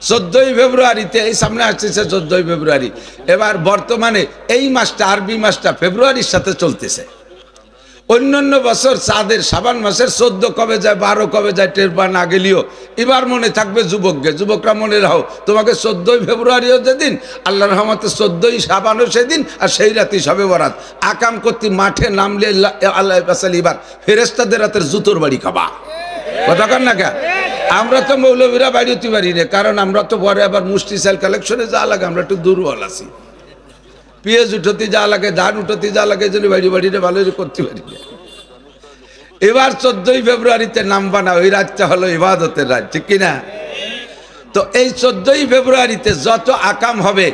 14ই ফেব্রুয়ারিতে, এই সামনে আসছে 14ই ফেব্রুয়ারি। এবার বর্তমানে এই মাসটা, আরবি মাসটা ফেব্রুয়ারির সাথে চলতেছে। অন্যান্য বছর চাঁদের শাবান মাসের 14 কবে যায় 12 কবে যায় টের পা না গেলেও এবার মনে থাকবে যুবকরা মনে রাখো, তোমাকে 14ই ফেব্রুয়ারিও যেদিন, আল্লাহর রহমতে 14ই শাবানও সেদিন, আর সেই রাতে শবে বরাত। আকাম করতে মাঠে নামলে আল্লাহ এবার ফেরেশতাদের রাতের জুতোর বাড়ি খাবা। কথা কন না কে? আমরা তো মৌলবীরা বাড়ি হতে পারি না, কারণ আমরা তো পরে আবার মুষ্টি সেল কালেকশনে যা লাগে, আমরা একটু দুর্বল আছি। পেঁয়াজ উঠতে যা লাগে, ধান উঠতে যা লাগে, যদি বাড়িটা ভালো করতে পারি না। এবার 14ই ফেব্রুয়ারিতে নামবা না, ওই রাতটা হলো ইবাদতের রাত, ঠিক কিনা? তো এই 14ই ফেব্রুয়ারিতে যত আকাম হবে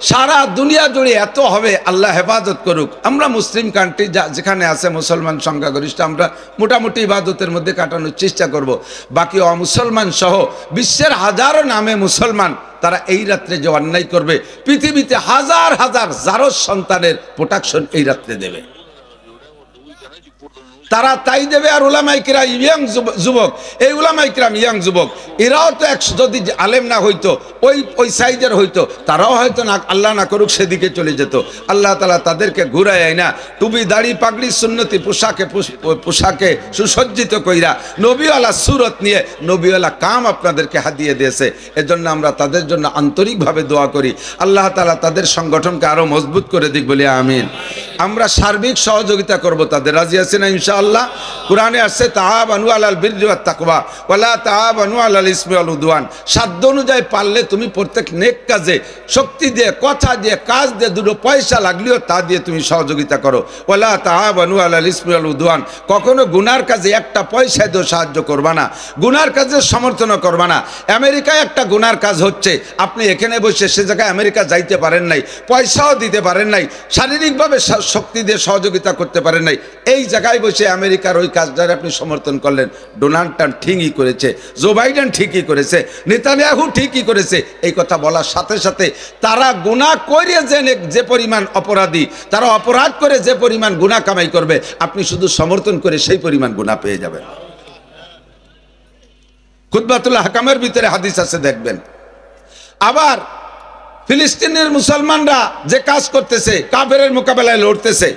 সারা দুনিয়া জুড়ে এত হবে, আল্লাহ হেফাজত করুক। আমরা মুসলিম কান্ট্রি যেখানে আছে মুসলমান সংখ্যাগরিষ্ঠ, আমরা মোটামুটি ইবাদতের মধ্যে কাটানোর চেষ্টা করব। বাকি অমুসলমান সহ বিশ্বের হাজারো নামে মুসলমান, তারা এই রাত্রে যে অন্যায় করবে, পৃথিবীতে হাজার হাজার জারজ সন্তানের প্রোটেকশন এই রাত্রে দেবে, তারা তাই দেবে। আর উলামায়ে কিরাম ইয়াং যুবক, এই উলামায়ে কিরাম ইয়াং যুবক, এরাও তো যদি আলেম না হইতো, ওই সাইজের হইতো, তারাও হয়তো না, আল্লাহ না করুক, সেদিকে চলে যেত। আল্লাহ তাআলা তাদেরকে ঘুরায় আইনা টুপি দাড়ি পাগড়ি সুন্নতি পোশাকে সুসজ্জিত কইরা নবীওয়ালা সুরত নিয়ে নবীওয়ালা কাম আপনাদেরকে হাদিয়ে দিয়েছে। এজন্য আমরা তাদের জন্য আন্তরিকভাবে দোয়া করি, আল্লাহ তাআলা তাদের সংগঠনকে আরো মজবুত করে দিক, বলি আমিন। আমরা সার্বিক সহযোগিতা করব তাদের, রাজি আছেন না ইনশাআল্লাহ? কোরআনে আসছে তাআবানু আলাল বিররি ওয়াত তাকওয়া ওয়ালা তাআবানু আলাল ইসমি ওয়াল উদওয়ান। সাধ্য অনুযায়ী পারলে তুমি প্রত্যেক নেক কাজে শক্তি দিয়ে, কথা দিয়ে, কাজ দিয়ে, দুটো পয়সা লাগলেও তা দিয়ে তুমি সহযোগিতা করো। ওয়ালা তাআবানু আলাল ইসমি ওয়াল উদওয়ান। কখনো গুনার কাজে একটা পয়সা দিয়েও সাহায্য করবা না, গুনার কাজে সমর্থনও করবা না। আমেরিকায় একটা গুনার কাজ হচ্ছে, আপনি এখানে বসে সে জায়গায় আমেরিকা যাইতে পারেন নাই, পয়সাও দিতে পারেন নাই, শারীরিকভাবে শক্তি দিয়ে সহযোগিতা করতে পারেন নাই, এই জায়গায় বসে আমেরিকার ওই কাজটার আপনি সমর্থন করলেন। ডোনাল্ড ট্রাম্প ঠিকই করেছে, জো বাইডেন ঠিকই করেছে, নেতানিয়াহু ঠিকই করেছে। এই কথা বলার সাথে সাথে তারা গুনাহ করে যে পরিমাণ অপরাধী, তারা অপরাধ করে যে পরিমাণ গুনাহ কামাই করবে, আপনি শুধু সমর্থন করে সেই পরিমাণ গুনাহ পেয়ে যাবেন। খুতবাতুল হাকামের ভিতরে হাদিস আছে, দেখবেন। আবার ফিলিস্তিনের মুসলমানরা যে কাজ করতেছে, কাফেরের মোকাবেলায় লড়তেছে,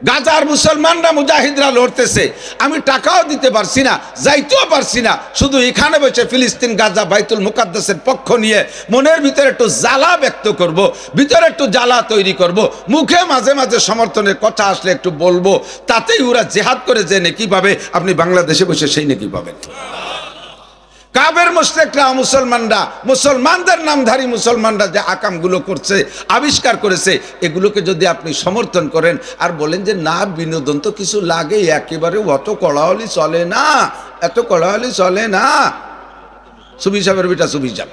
গাজার মুসলমানরা মুজাহিদরা লড়তেছে, আমি টাকাও দিতে পারছি না, যাইতেও পারছি না, শুধু এখানে বসে ফিলিস্তিন গাজা বাইতুল মুকাদ্দাসের পক্ষ নিয়ে মনের ভিতরে একটু জ্বালা ব্যক্ত করব, ভিতরে একটু জ্বালা তৈরি করব, মুখে মাঝে মাঝে সমর্থনের কথা আসলে একটু বলবো, তাতেই ওরা জেহাদ করে যে নেকি পাবে, আপনি বাংলাদেশে বসে সেই নেকি পাবেন। কাফের মুশরিকরা মুসলমানরা, মুসলমানদের নামধারী মুসলমানরা যে আকামগুলো করছে, আবিষ্কার করেছে, এগুলোকে যদি আপনি সমর্থন করেন আর বলেন যে না বিনোদন তো কিছু লাগে, একেবারে অত কড়াহলি চলে না, এত কড়াহলি চলে না। সুবি সাহেবের বেটা সুবি সাহেব,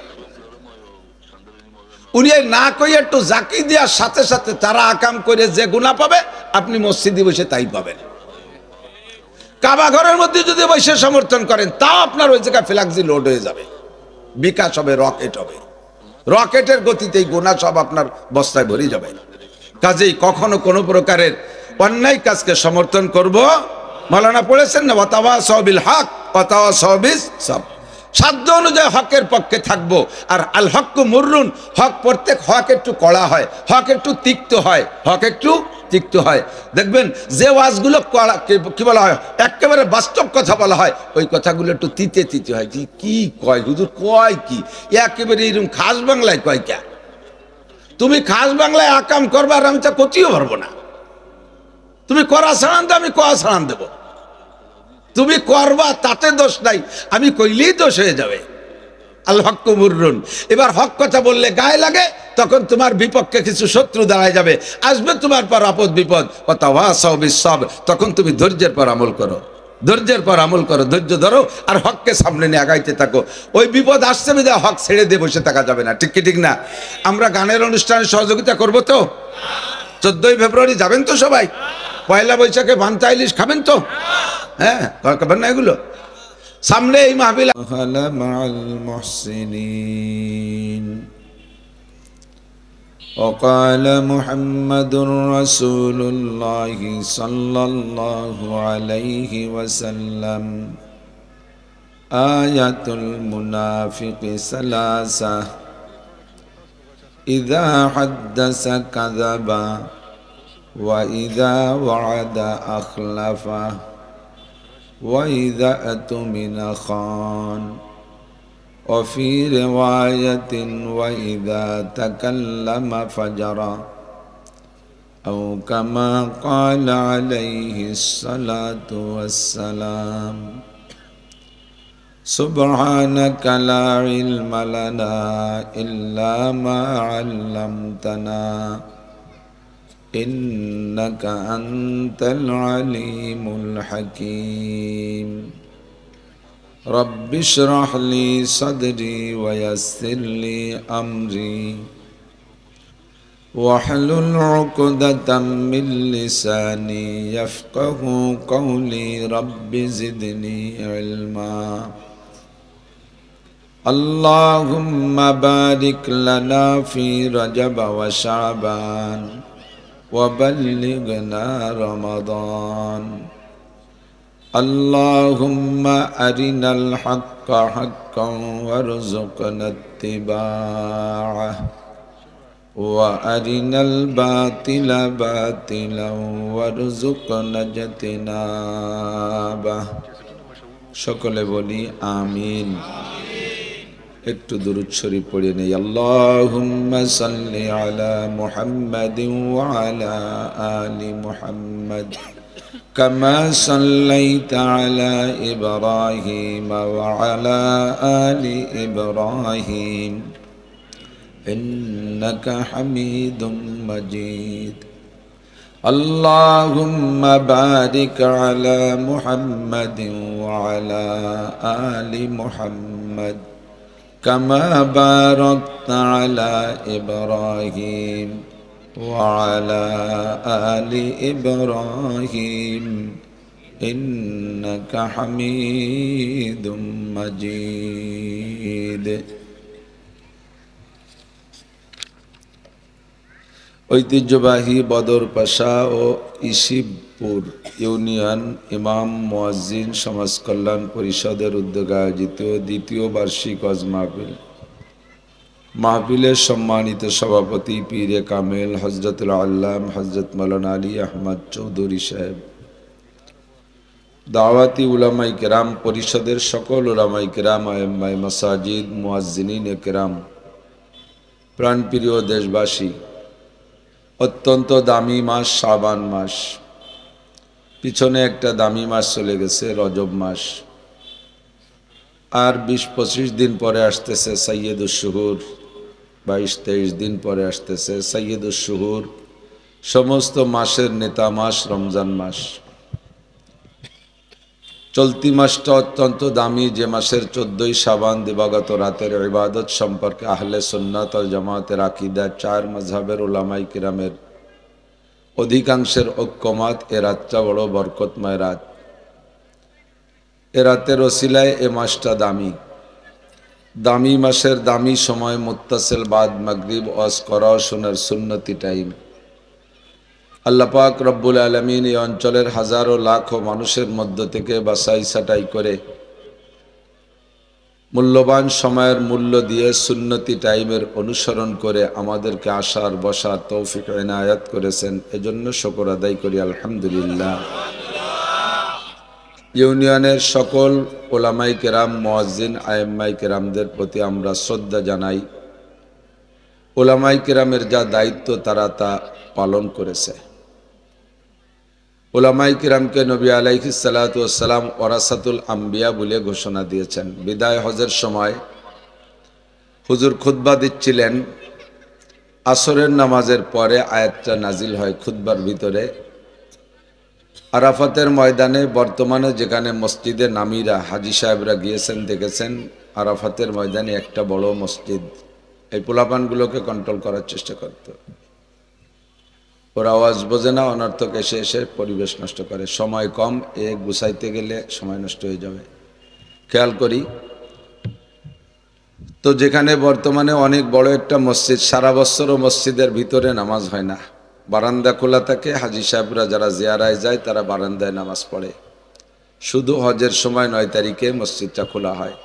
উনি না কই একটু জাকি দেওয়ার সাথে সাথে তারা আকাম করে যে গুনাহ পাবে, আপনি মসজিদে বসে তাই পাবেন। কাবা ঘরের মধ্যে যদি বসে সমর্থন করেন, তাও আপনার ওই জায়গায় ফ্ল্যাক্সি লোড হয়ে যাবে, বিকাশ হবে, রকেট হবে, রকেটের গতিতেই গুনাহ সব আপনার বস্তায় ভরে যাবে। কাজেই কখনো কোনো প্রকারের অন্যায় কাজকে সমর্থন করব, মাওলানা পড়েছেন না, ওয়াতাওয়াসাউ বিল হক ওয়াতাওয়াসাউ বিস সাবর, সাধ্য অনুযায়ী হকের পক্ষে থাকবো। আর আল হক মুররুন, হক প্রত্যেক হক একটু কড়া হয়, হক একটু তিক্ত হয়, হক একটু তিক্ত হয়। দেখবেন যে ওয়াজগুলো কি বলা হয়, একেবারে বাস্তব কথা বলা হয়, ওই কথাগুলো একটু তিতে তিতে হয়। কি কয় হুজুর, কয় কি একেবারে এরকম খাস বাংলায় কয় কে? তুমি খাস বাংলায় আকাম করবা আর আমি তা করতেও পারবো না। তুমি করা ছাড়ান দে, আমি কয়া ছাড়ান দেবো, তুমি করবা তাতে দোষ নাই, আমি কইলেই দোষ হয়ে যাবে। আল হক মুররুন। এবার হক কথা বললে গায়ে লাগে, তখন তোমার বিপক্ষে কিছু শত্রু দাঁড়ায় যাবে, আসবে তোমার পর আপদ বিপদ, ওয়াতাওয়াসাউ বিস সাবর, তখন তুমি ধৈর্যের পর আমল করো, ধৈর্যের পর আমল করো, ধৈর্য ধরো আর হককে সামনে নিয়ে আগাইতে থাকো। ওই বিপদ আসছে বিধায় হক ছেড়ে দিয়ে বসে থাকা যাবে না, ঠিক কি ঠিক না? আমরা গানের অনুষ্ঠানে সহযোগিতা করবো তো? 14ই ফেব্রুয়ারি যাবেন তো সবাই? পয়লা বৈশাখে ভান্তা ইলিশ খাবেন তো? হ্যাঁ, খাবেন না এগুলো? সামনে এই মাহফিল মাআল মুহসিনিন। وقال محمد رسول الله صلى الله عليه وسلم আয়াতুল মুনাফিকি সালাসা ইযা হাদ্দাসা কাযাবা ওয়া ইযা ওয়া'আদা আখলাফা ওয়া ইযা আতুমিনা খান ওয়া ফি রিওয়ায়াতিন ওয়া ইযা তাকাল্লামা ফাজারা আও কামা ক্বালা আলাইহিস সালাতু ওয়াস সালাম সুবহানাকা লা ইলমা লানা ইল্লা মা 'আল্লামতানা ইন্নাকা আনতাল আলিমুল হাকীম রব্বি ইশরাহ লি সাদরি ওয়া ইয়াসসির লি আমরি ওয়াহলুল 'উকদাতাম মিন লিসানি ইয়াফকাহু কওলি রব্বি জিদনি ইলমা আল্লাহুম্মা বারিক লানা ফি রজব ওয়া শাবান ওয়া বাল্লিগনা রমাদান আল্লাহুম্মা আরিনাল হাক্কা হাক্কান ওয়ারযুকনা ইত্তিবা'আহ ওয়া আরিনাল বাতিলা বাতিলান ওয়ারযুকনা ইজতিনাবাহ। সকলে বলি আমিন। একটু দুরূদ শরীফ পড়ে নেই। আল্লাহুম্মা সাল্লি আলা মুহাম্মাদিন ওয়া আলা আলি মুহাম্মাদ কামা সাল্লাইতা আলা ইব্রাহিম ওয়া আলা আলি ইব্রাহিম ইন্নাকা হামিদুম মাজিদ। আল্লাহুম্মা বারিক আলা মুহাম্মাদিন ওয়া আলা আলি মুহাম্মাদ কামা বারাকতা আলা ইব্রাহিম ওয়া আলা আলি ইব্রাহিম ইন্নাকা হামিদুম মাজিদ। ঐতিহ্যবাহী বদরপাশা ও ইসিবপুর ইউনিয়ন ইমাম মুয়াজ্জিন সমাজ কল্যাণ পরিষদের উদ্যোগে আয়োজিত দ্বিতীয় বার্ষিক ওয়াজ মাহফিল। মাহফিলের সম্মানিত সভাপতি পীরে কামেল হযরতুল আল্লাম হযরত মাওলানা আলী আহমদ চৌধুরী সাহেব, দাওয়াতি উলামায়ে কেরাম পরিষদের সকল উলামায়ে কেরাম, আইম্মায়ে মাসাজিদ, মুয়াজ্জিনিনে কেরাম, প্রাণপ্রিয় দেশবাসী, অত্যন্ত দামি মাস শাবান মাস, পিছনে একটা দামি মাস চলে গেছে রজব মাস, আর ২০-২৫ দিন পরে আসতেছে সাইয়্যিদুশ শুহুর, ২২-২৩ দিন পরে আসতেছে সাইয়্যিদুশ শুহুর, সমস্ত মাসের নেতা মাস রমজান মাস। চলতি মাসটা অত্যন্ত দামি, যে মাসের ১৪ই শাবান দিবাগত রাতের ইবাদত সম্পর্কে আহলে সুন্নাত ওয়াল জামাতের আকীদা, চার মাযহাবের উলামায়ে কিরামের অধিকাংশের ঐক্যমত এ রাতটা বড় বরকতময় রাত। এ রাতের ওসিলায় এ মাসটা দামি। দামি মাসের দামি সময় মুত্তাসিল বাদ মাগরিব ওয়াজ করা শোনার সুন্নতি টাইম। আল্লাহ পাক রব্বুল আলামিন এই অঞ্চলের হাজারো লাখো মানুষের মধ্য থেকে বাছাই ছাঁটাই করে মূল্যবান সময়ের মূল্য দিয়ে সুন্নতি টাইমের অনুসরণ করে আমাদেরকে আসার বসার তৌফিক ইনায়াত করেছেন, এজন্য শুকর আদায় করি আলহামদুলিল্লাহ। ইউনিয়নের সকল উলামায়ে কেরাম, মুয়াজ্জিন, আইম্মায়ে কেরামদের প্রতি আমরা শ্রদ্ধা জানাই। উলামায়ে কেরামের যা দায়িত্ব তারা তা পালন করেছে। উলামায়ে কিরামকে নবী আলাইহিস সালাতু ওয়াস সালাম ওয়ারাসাতুল আম্বিয়া বলে ঘোষণা দিয়েছেন। বিদায় হজের সময় হুজুর খুতবা দিচ্ছিলেন, আসরের নামাজের পরে আয়াতটা নাজিল হয় খুতবার ভিতরে। আরাফাতের ময়দানে, বর্তমানে যেখানে মসজিদে নামিরা হাজী সাহেবরা গিয়েছেন দেখেছেন, আরাফাতের ময়দানে একটা বড় মসজিদ। এই পোলাপানগুলোকে কন্ট্রোল করার চেষ্টা করতে, ওরা আওয়াজ বোঝে না, অনর্থক এসে এসে পরিবেশ নষ্ট করে। সময় কম, এ গুছাইতে গেলে সময় নষ্ট হয়ে যাবে, খেয়াল করি। তো যেখানে বর্তমানে অনেক বড় একটা মসজিদ, সারা বছরও মসজিদের ভিতরে নামাজ হয় না, বারান্দা খোলা থাকে। হাজী সাহেবরা যারা জিয়ারায় যায় তারা বারান্দায় নামাজ পড়ে। শুধু হজের সময় 9 তারিখে মসজিদটা খোলা হয়।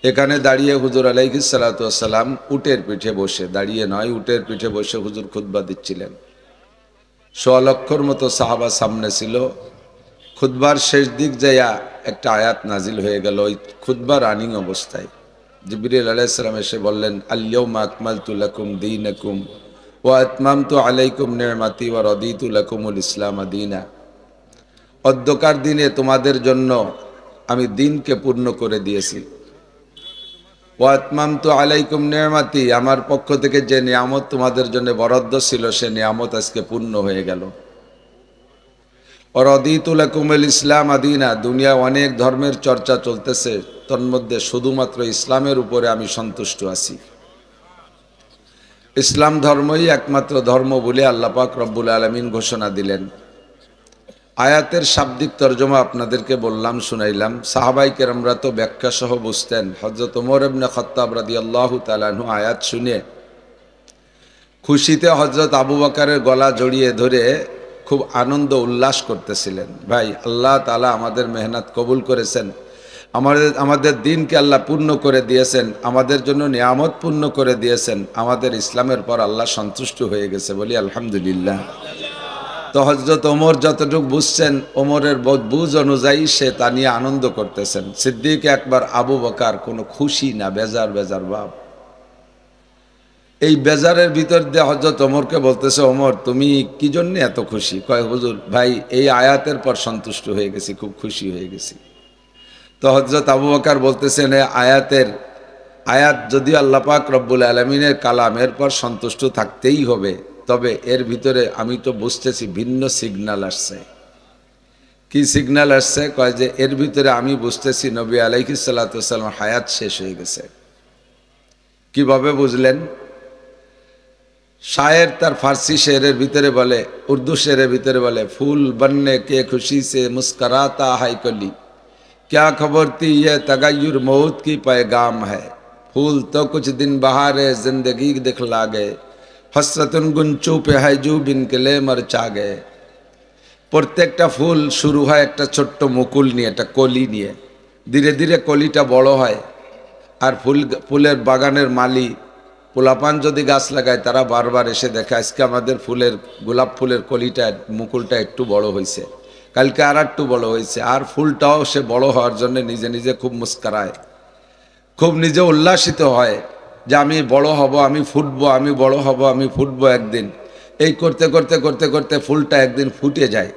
এখানে দাঁড়িয়ে হুজুর আলাইহিস সালাতু ওয়াস সালাম উটের পিঠে বসে, দাঁড়িয়ে নয়, উটের পিঠে বসে হুজুর খুতবা দিচ্ছিলেন। 100 লক্ষর মতো সাহাবা সামনে ছিল। খুতবার শেষ দিক যাইয়া একটা আয়াত নাজিল হয়ে গেল ওই খুতবা রানিং অবস্থায়। জিবরিল আলাইহিস সালাম এসে বললেন, আল ইয়াউমা আকমালতু লাকুম দীনাকুম ওয়া আতমামতু আলাইকুম নি'মাতি ওয়া রাদিতু লাকুমুল ইসলাম দীনা। অধ্যকার দিনে তোমাদের জন্য আমি দিনকে পূর্ণ করে দিয়েছি। ওয়া আতমামতু আলাইকুম নি'মাতি, আমার পক্ষ থেকে যে নিয়ামত তোমাদের জন্য বরাদ্দ ছিল সে নিয়ামত আজকে পূর্ণ হয়ে গেল। রাদিতু লাকুমুল ইসলাম দীনা, দুনিয়া অনেক ধর্মের চর্চা চলতেছে, তন্মধ্যে শুধুমাত্র ইসলামের উপরে আমি সন্তুষ্ট আছি। ইসলাম ধর্মই একমাত্র ধর্ম বলে আল্লাহ পাক রব্বুল আলামিন ঘোষণা দিলেন। আয়াতের শাব্দিক তর্জমা আপনাদেরকে বললাম, শুনাইলাম। সাহাবায়ে কেরামরা তো ব্যাখ্যা সহ বুঝতেন। হযরত ওমর ইবনে খাত্তাব রাদিয়াল্লাহু তাআলা আনহু আয়াত শুনে খুশিতে হযরত আবু বকরের গলা জড়িয়ে ধরে খুব আনন্দ উল্লাস করতেছিলেন। ভাই, আল্লাহ তাআলা আমাদের মেহনত কবুল করেছেন, আমাদের দিনকে আল্লাহ পূর্ণ করে দিয়েছেন, আমাদের জন্য নিয়ামত পূর্ণ করে দিয়েছেন, আমাদের ইসলামের পর আল্লাহ সন্তুষ্ট হয়ে গেছে, বলি আলহামদুলিল্লাহ। তো হযরত ওমর যতটুকু বুঝছেন, ওমরের বুঝ অনুযায়ী সে তা নিয়ে আনন্দ করতেছেন। সিদ্দিক আকবর আবু বকর কোনো খুশি না, বেজার বেজার ভাব। এই বেজারের ভিতর দিয়ে হযরত ওমরকে বলতেছে, ওমর তুমি কি জন্য এত খুশি? কয়, হুজুর ভাই এই আয়াতের পর সন্তুষ্ট হয়ে গেছি, খুব খুশি হয়ে গেছি। তো হযরত আবু বকর বলতেছেন, আয়াত যদিও আল্লাহ পাক রব্বুল আলামিনের কালাম, এরপর সন্তুষ্ট থাকতেই হবে, তবে এর ভিতরে আমি তো বুঝতেছি ভিন্ন সিগন্যাল আসছে। কি সিগন্যাল আসছে? কয় যে এর ভিতরে আমি বুঝতেছি নবী আলাইহিস সালাতু ওয়াস সালাম হায়াত শেষ হয়ে গেছে। কিভাবে বুঝলেন? শায়ের তার ফার্সি শেরের ভিতরে বলে, উর্দু শেরের ভিতরে বলে, ফুল বননে কে খুশি সে মুস্কুরাতা হাই কলি, क्या खबर थी ये तगय्युर मौत की पैगाम है, फूल तो कुछ दिन बहारे जिंदगी दिखला गए, हसरतुन गुंचू पे है जू बिन के मरचा गए। প্রত্যেকটা ফুল শুরু হয় একটা ছোট্ট মুকুল নিয়ে, একটা কলি নিয়ে, ধীরে ধীরে কলিটা বড় হয়। আর ফুলের বাগানের মালি পোলাপান যদি গাছ লাগায়, তারা বারবার এসে দেখে আজকে আমাদের গোলাপ ফুলের কলিটা, মুকুলটা একটু বড় হয়েছে, কালকে আর একটু বড় হয়েছে। আর ফুলটাও সে বড় হওয়ার জন্য নিজে নিজে খুব মুস্কুরায়, খুব নিজে উল্লাসিত হয় যে আমি বড় হব, আমি ফুটবো, আমি বড় হব, আমি ফুটবো একদিন। এই করতে করতে করতে করতে ফুলটা একদিন ফুটে যায়।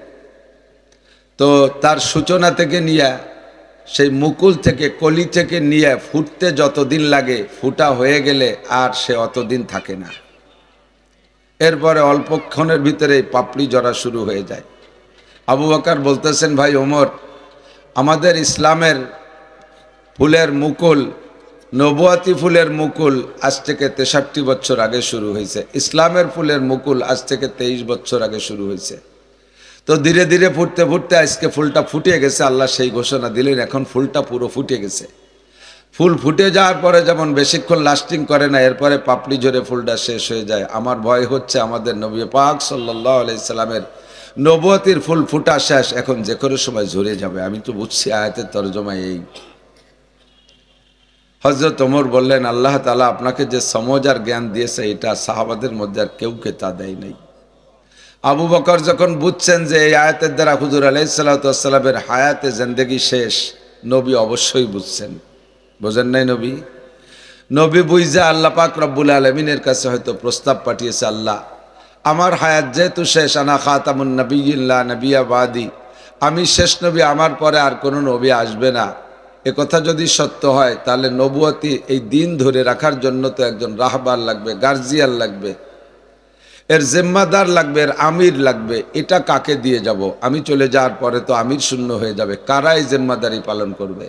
তো তার সূচনা থেকে নিয়ে, সেই মুকুল থেকে, কলি থেকে নিয়ে ফুটতে যতদিন লাগে, ফুটা হয়ে গেলে আর সে অতদিন থাকে না। এরপরে অল্পক্ষণের ভিতরে পাপড়ি জড়া শুরু হয়ে যায়। আবু বকর বলতেছেন, ভাই ওমর, আমাদের ইসলামের ফুলের মুকুল, নবুয়াতি ফুলের মুকুল আজ থেকে 63 বছর আগে শুরু হয়েছে। ইসলামের ফুলের মুকুল আজ থেকে 23 বছর আগে শুরু হয়েছে। তো ধীরে ধীরে ফুটতে ফুটতে আজকে ফুলটা ফুটে গেছে। আল্লাহ সেই ঘোষণা দিলেন, এখন ফুলটা পুরো ফুটে গেছে। ফুল ফুটে যাওয়ার পরে যেমন বেশিক্ষণ লাস্টিং করে না, এরপরে পাপড়ি ঝরে ফুলটা শেষ হয়ে যায়। আমার ভয় হচ্ছে আমাদের নবী পাক সাল্লাল্লাহু আলাইহি সাল্লামের নবুয়তির ফুল ফুটা শেষ, এখন যে কোনো সময় ঝরে যাবে। আমি তো বুঝছি আয়াতের তরজমা এই। হযরত ওমর বললেন, আল্লাহ তাআলা আপনাকে যে সমঝ আর জ্ঞান দিয়েছে, এটা সাহাবাদের মধ্যে আর কেউকে তা দেয় নাই। আবু বকর যখন বুঝছেন যে এই আয়াতের দ্বারা হুজুর আলাইহিস সালাতু ওয়াস সালামের হায়াতে জিন্দেগি শেষ, নবী অবশ্যই বুঝছেন। বোঝেন নাই নবী? নবী বুঝা আল্লাহ পাক রব্বুল আলামিনের কাছে হয়তো প্রস্তাব পাঠিয়েছে, আল্লাহ আমার হায়াত যেহেতু শেষ, আনা খাতামুন নবিয়্যিন লা নবিয়্যা বাদি, আমি শেষ নবী, আমার পরে আর কোনো নবী আসবে না। একথা যদি সত্য হয়, তাহলে নবুয়তি এই দিন ধরে রাখার জন্য তো একজন রাহবার লাগবে, গার্জিয়ান লাগবে, এর জিম্মাদার লাগবে, এর আমির লাগবে। এটা কাকে দিয়ে যাব? আমি চলে যাওয়ার পরে তো আমির শূন্য হয়ে যাবে, কারাই জিম্মাদারি পালন করবে?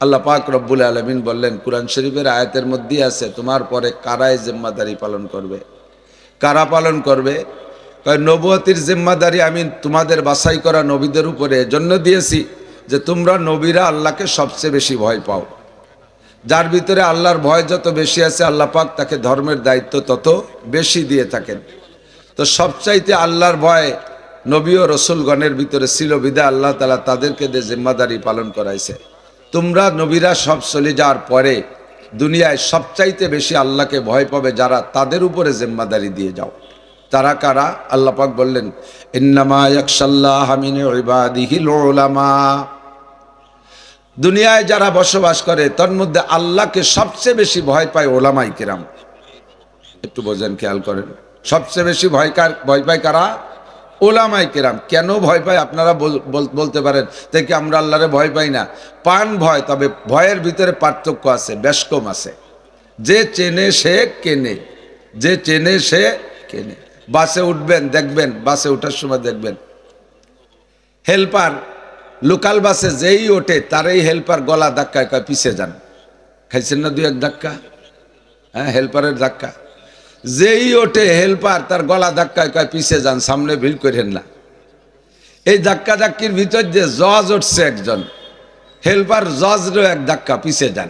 আল্লাহ পাক রব্বুল আলামিন বললেন, কুরআন শরীফের আয়াতের মধ্যেই আছে, তোমার পরে কারাই জিম্মাদারি পালন করবে। কারা পালন করবে? নবুয়তির জিম্মাদারি আমি তোমাদের বাছাই করা নবীদের উপরে এজন্য দিয়েছি যে তোমরা নবীরা আল্লাহকে সবচেয়ে বেশি ভয় পাও। যার ভিতরে আল্লাহর ভয় যত বেশি আছে, আল্লাহ পাক তাকে ধর্মের দায়িত্ব তত বেশি দিয়ে থাকেন। তো সবচাইতে আল্লাহর ভয় নবী ও রসুলগণের ভিতরে ছিল বিদায় আল্লাহ তাআলা তাদেরকে দিয়ে জিম্মাদারি পালন করাইছে। তোমরা নবীরা সব চলে যাওয়ার পরে দুনিয়ায় সবচাইতে বেশি আল্লাহকে ভয় পাবে যারা, তাদের উপরে জিম্মাদারি দিয়ে যাও। তারা কারা? আল্লাহ পাক বললেন, ইন্নামা ইয়াখশাল্লাহা মিন ইবাদিহিল উলামা। দুনিয়ায় যারা বসবাস করে তার মধ্যে আল্লাহকে সবচেয়ে বেশি ভয় পায় ওলামায়ে কেরাম। একটু বোঝেন, খেয়াল করেন, সবচেয়ে বেশি ভয় পায় কারা? ওলামায়ে কেরাম। কেন ভয় পায় আপনারা বলতে পারেন, দেখি আমরা আল্লাহরে ভয় পাই না। পান ভয়, তবে ভয়ের ভিতরে পার্থক্য আছে, বেশ কম আছে। যে চেনে সে কেনে, যে চেনে সে কেনে। বাসে উঠবেন, দেখবেন বাসে ওঠার সময় দেখবেন হেল্পার লোকাল বাসে যেই ওঠে তারই হেল্পার গলা ধাক্কায় কয় পিছে যান। খাইছেন না দুই এক ধাক্কা? হ্যাঁ, হেল্পারের ধাক্কা। যেই ওঠে হেল্পার তার গলা ধাক্কায় কয় পিছে যান, সামনে ভিড় করেন না। এই ধাক্কা ধাক্কির ভিতর যে জজ উঠছে একজন, হেল্পার জজরও এক ধাক্কা পিছে যান।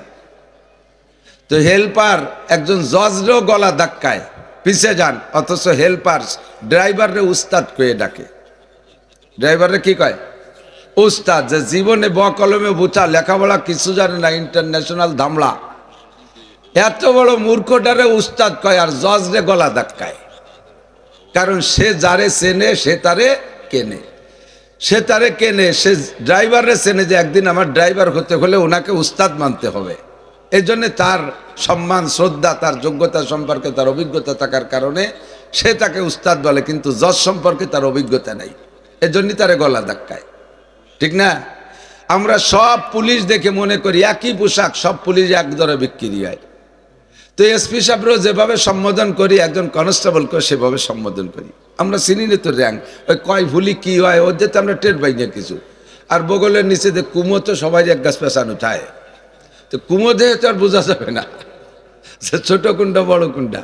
তো হেল্পার একজন জজরও গলা ধাক্কায় পিছে যান, অথচ হেল্পার ড্রাইভাররে উস্তাদ কয়ে ডাকে। ড্রাইভাররে কি কয়? উস্তাদ। যে জীবনে ব কলমে বুঝা, লেখাপড়া কিছু জানে না, ইন্টারন্যাশনাল ধামলা, এত বড় মূর্খটারে উস্তাদ কয় আর জজরে গলা ধাক্কায়। কারণ সে যারে চেনে সে তারে কেনে, সে তারে কেনে। সে ড্রাইভারে চেনে যে একদিন আমার ড্রাইভার হতে হলে ওনাকে উস্তাদ মানতে হবে। এই জন্য তার সম্মান শ্রদ্ধা, তার যোগ্যতা সম্পর্কে তার অভিজ্ঞতা থাকার কারণে সে তাকে উস্তাদ বলে, কিন্তু জজ সম্পর্কে তার অভিজ্ঞতা নেই, এজন্যই তারে গলা ধাক্কায়। ঠিক না? আমরা সব পুলিশ দেখে মনে করি একই পোশাক, সব পুলিশ এক দরে বিক্রি হয়। তো এসপি সাহেবরাও যেভাবে সম্বোধন করি, একজন কনস্টেবলকে সেভাবে সম্বোধন করি। আমরা চিনি না তো র্যাঙ্ক, ওই কয় ভুলি কি হয় ওর যেতে আমরা টের পাই না কিছু। আর বগলের নিচে যে কুমো, তো সবাই এক গাছ পেছানো উঠায়, তো কুমো দিয়ে তো আর বোঝা যাবে না যে ছোট কুন্ডা বড় কুন্ডা।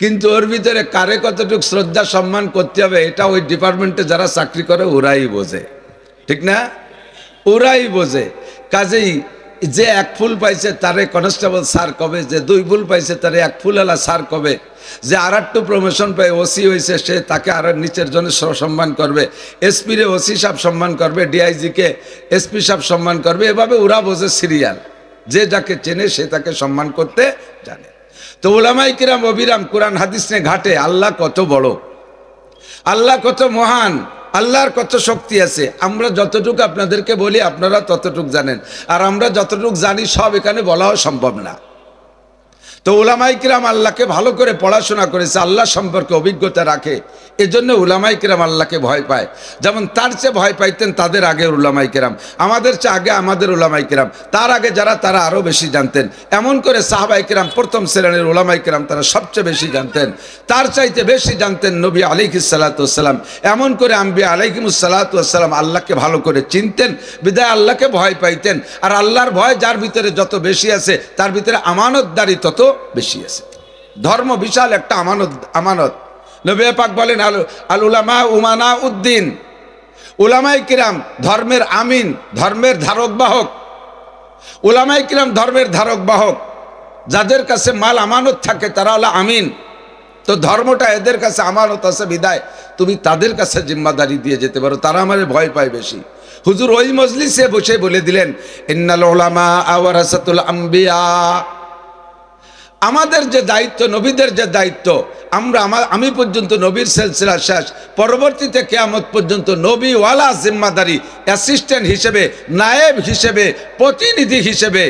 কিন্তু ওর ভিতরে কারে কতটুকু শ্রদ্ধা সম্মান করতে হবে এটা ওই ডিপার্টমেন্টে যারা চাকরি করে ওরাই বোঝে। ঠিক না? ওরাই বোঝে। কাজেই যে এক ফুল পাইছে তারে কনস্টেবল স্যার কবে, যে দুই ফুল পাইছে তারে এক ফুলওয়ালা স্যার কবে, যে আর একটু প্রমোশন পায় ওসি হয়েছে সে তাকে আর নিচের জন্য সম্মান করবে, এসপি রে ওসি সাহেব সম্মান করবে, ডিআইজিকে এসপি সাহেব সম্মান করবে। এভাবে ওরা বোঝে সিরিয়াল, যে যাকে চেনে সে তাকে সম্মান করতে জানে। তো উলামায়ে কিরাম অবিরাম কোরআন হাদিস নিয়ে ঘাটে আল্লাহ কত বড়, আল্লাহ কত মহান, আল্লাহর কত শক্তি আছে। আমরা যতটুকু আপনাদেরকে বলি আপনারা ততটুকু জানেন, আর আমরা যতটুকু জানি সব এখানে বলাও সম্ভব না। তো উলামায়ে কিরাম আল্লাহকে ভালো করে পড়াশোনা করেছে, আল্লাহ সম্পর্কে অভিজ্ঞতা রাখে, এজন্য উলামায়ে কিরাম আল্লাহকে ভয় পায়। যেমন তার চেয়ে ভয় পাইতেন তাদের আগে উলামায়ে কিরাম, আমাদের চেয়ে আগে আমাদের উলামায়ে কিরাম, তার আগে যারা তারা আরও বেশি জানতেন। এমন করে সাহাবায়ে কিরাম প্রথম শ্রেণীর উলামায়ে কিরাম তারা সবচেয়ে বেশি জানতেন, তার চাইতে বেশি জানতেন নবী আলাইহিস সালাতু ওয়াস সালাম। এমন করে আম্বিয়া আলাইহিমুস সালাতু ওয়াস সালাম আল্লাহকে ভালো করে চিনতেন, বিদায় আল্লাহকে ভয় পাইতেন। আর আল্লাহর ভয় যার ভিতরে যত বেশি আছে তার ভিতরে আমানতদারি তত বেশি আছে। ধর্ম বিশাল একটা আমানত। নবী পাক বলেন আল উলামা উমানা উদ্দিন, উলামায়ে কিরাম ধর্মের আমিন, ধর্মের ধারক বাহক। উলামায়ে কিরাম ধর্মের ধারক বাহক, যাদের কাছে মাল আমানত থাকে তারা হলো আমিন। তো ধর্মটা এদের কাছে আমানত আছে বিদায় তুমি তাদের কাছে জিম্মাদারি দিয়ে যেতে পারো, তারা আমারে ভয় পায় বেশি। হুজুর ওই মজলিসে বসে বলে দিলেন ইন্নাল উলামা ওয়ারাসাতুল আম্বিয়া, আমাদের যে দায়িত্ব, নবীদের যে দায়িত্ব, আমি পর্যন্ত নবীর সিলসিলা শেষ, পরবর্তীতে কিয়ামত পর্যন্ত নবীওয়ালা জিম্মাদারি অ্যাসিস্ট্যান্ট হিসেবে, নায়েব হিসেবে, প্রতিনিধি হিসেবে,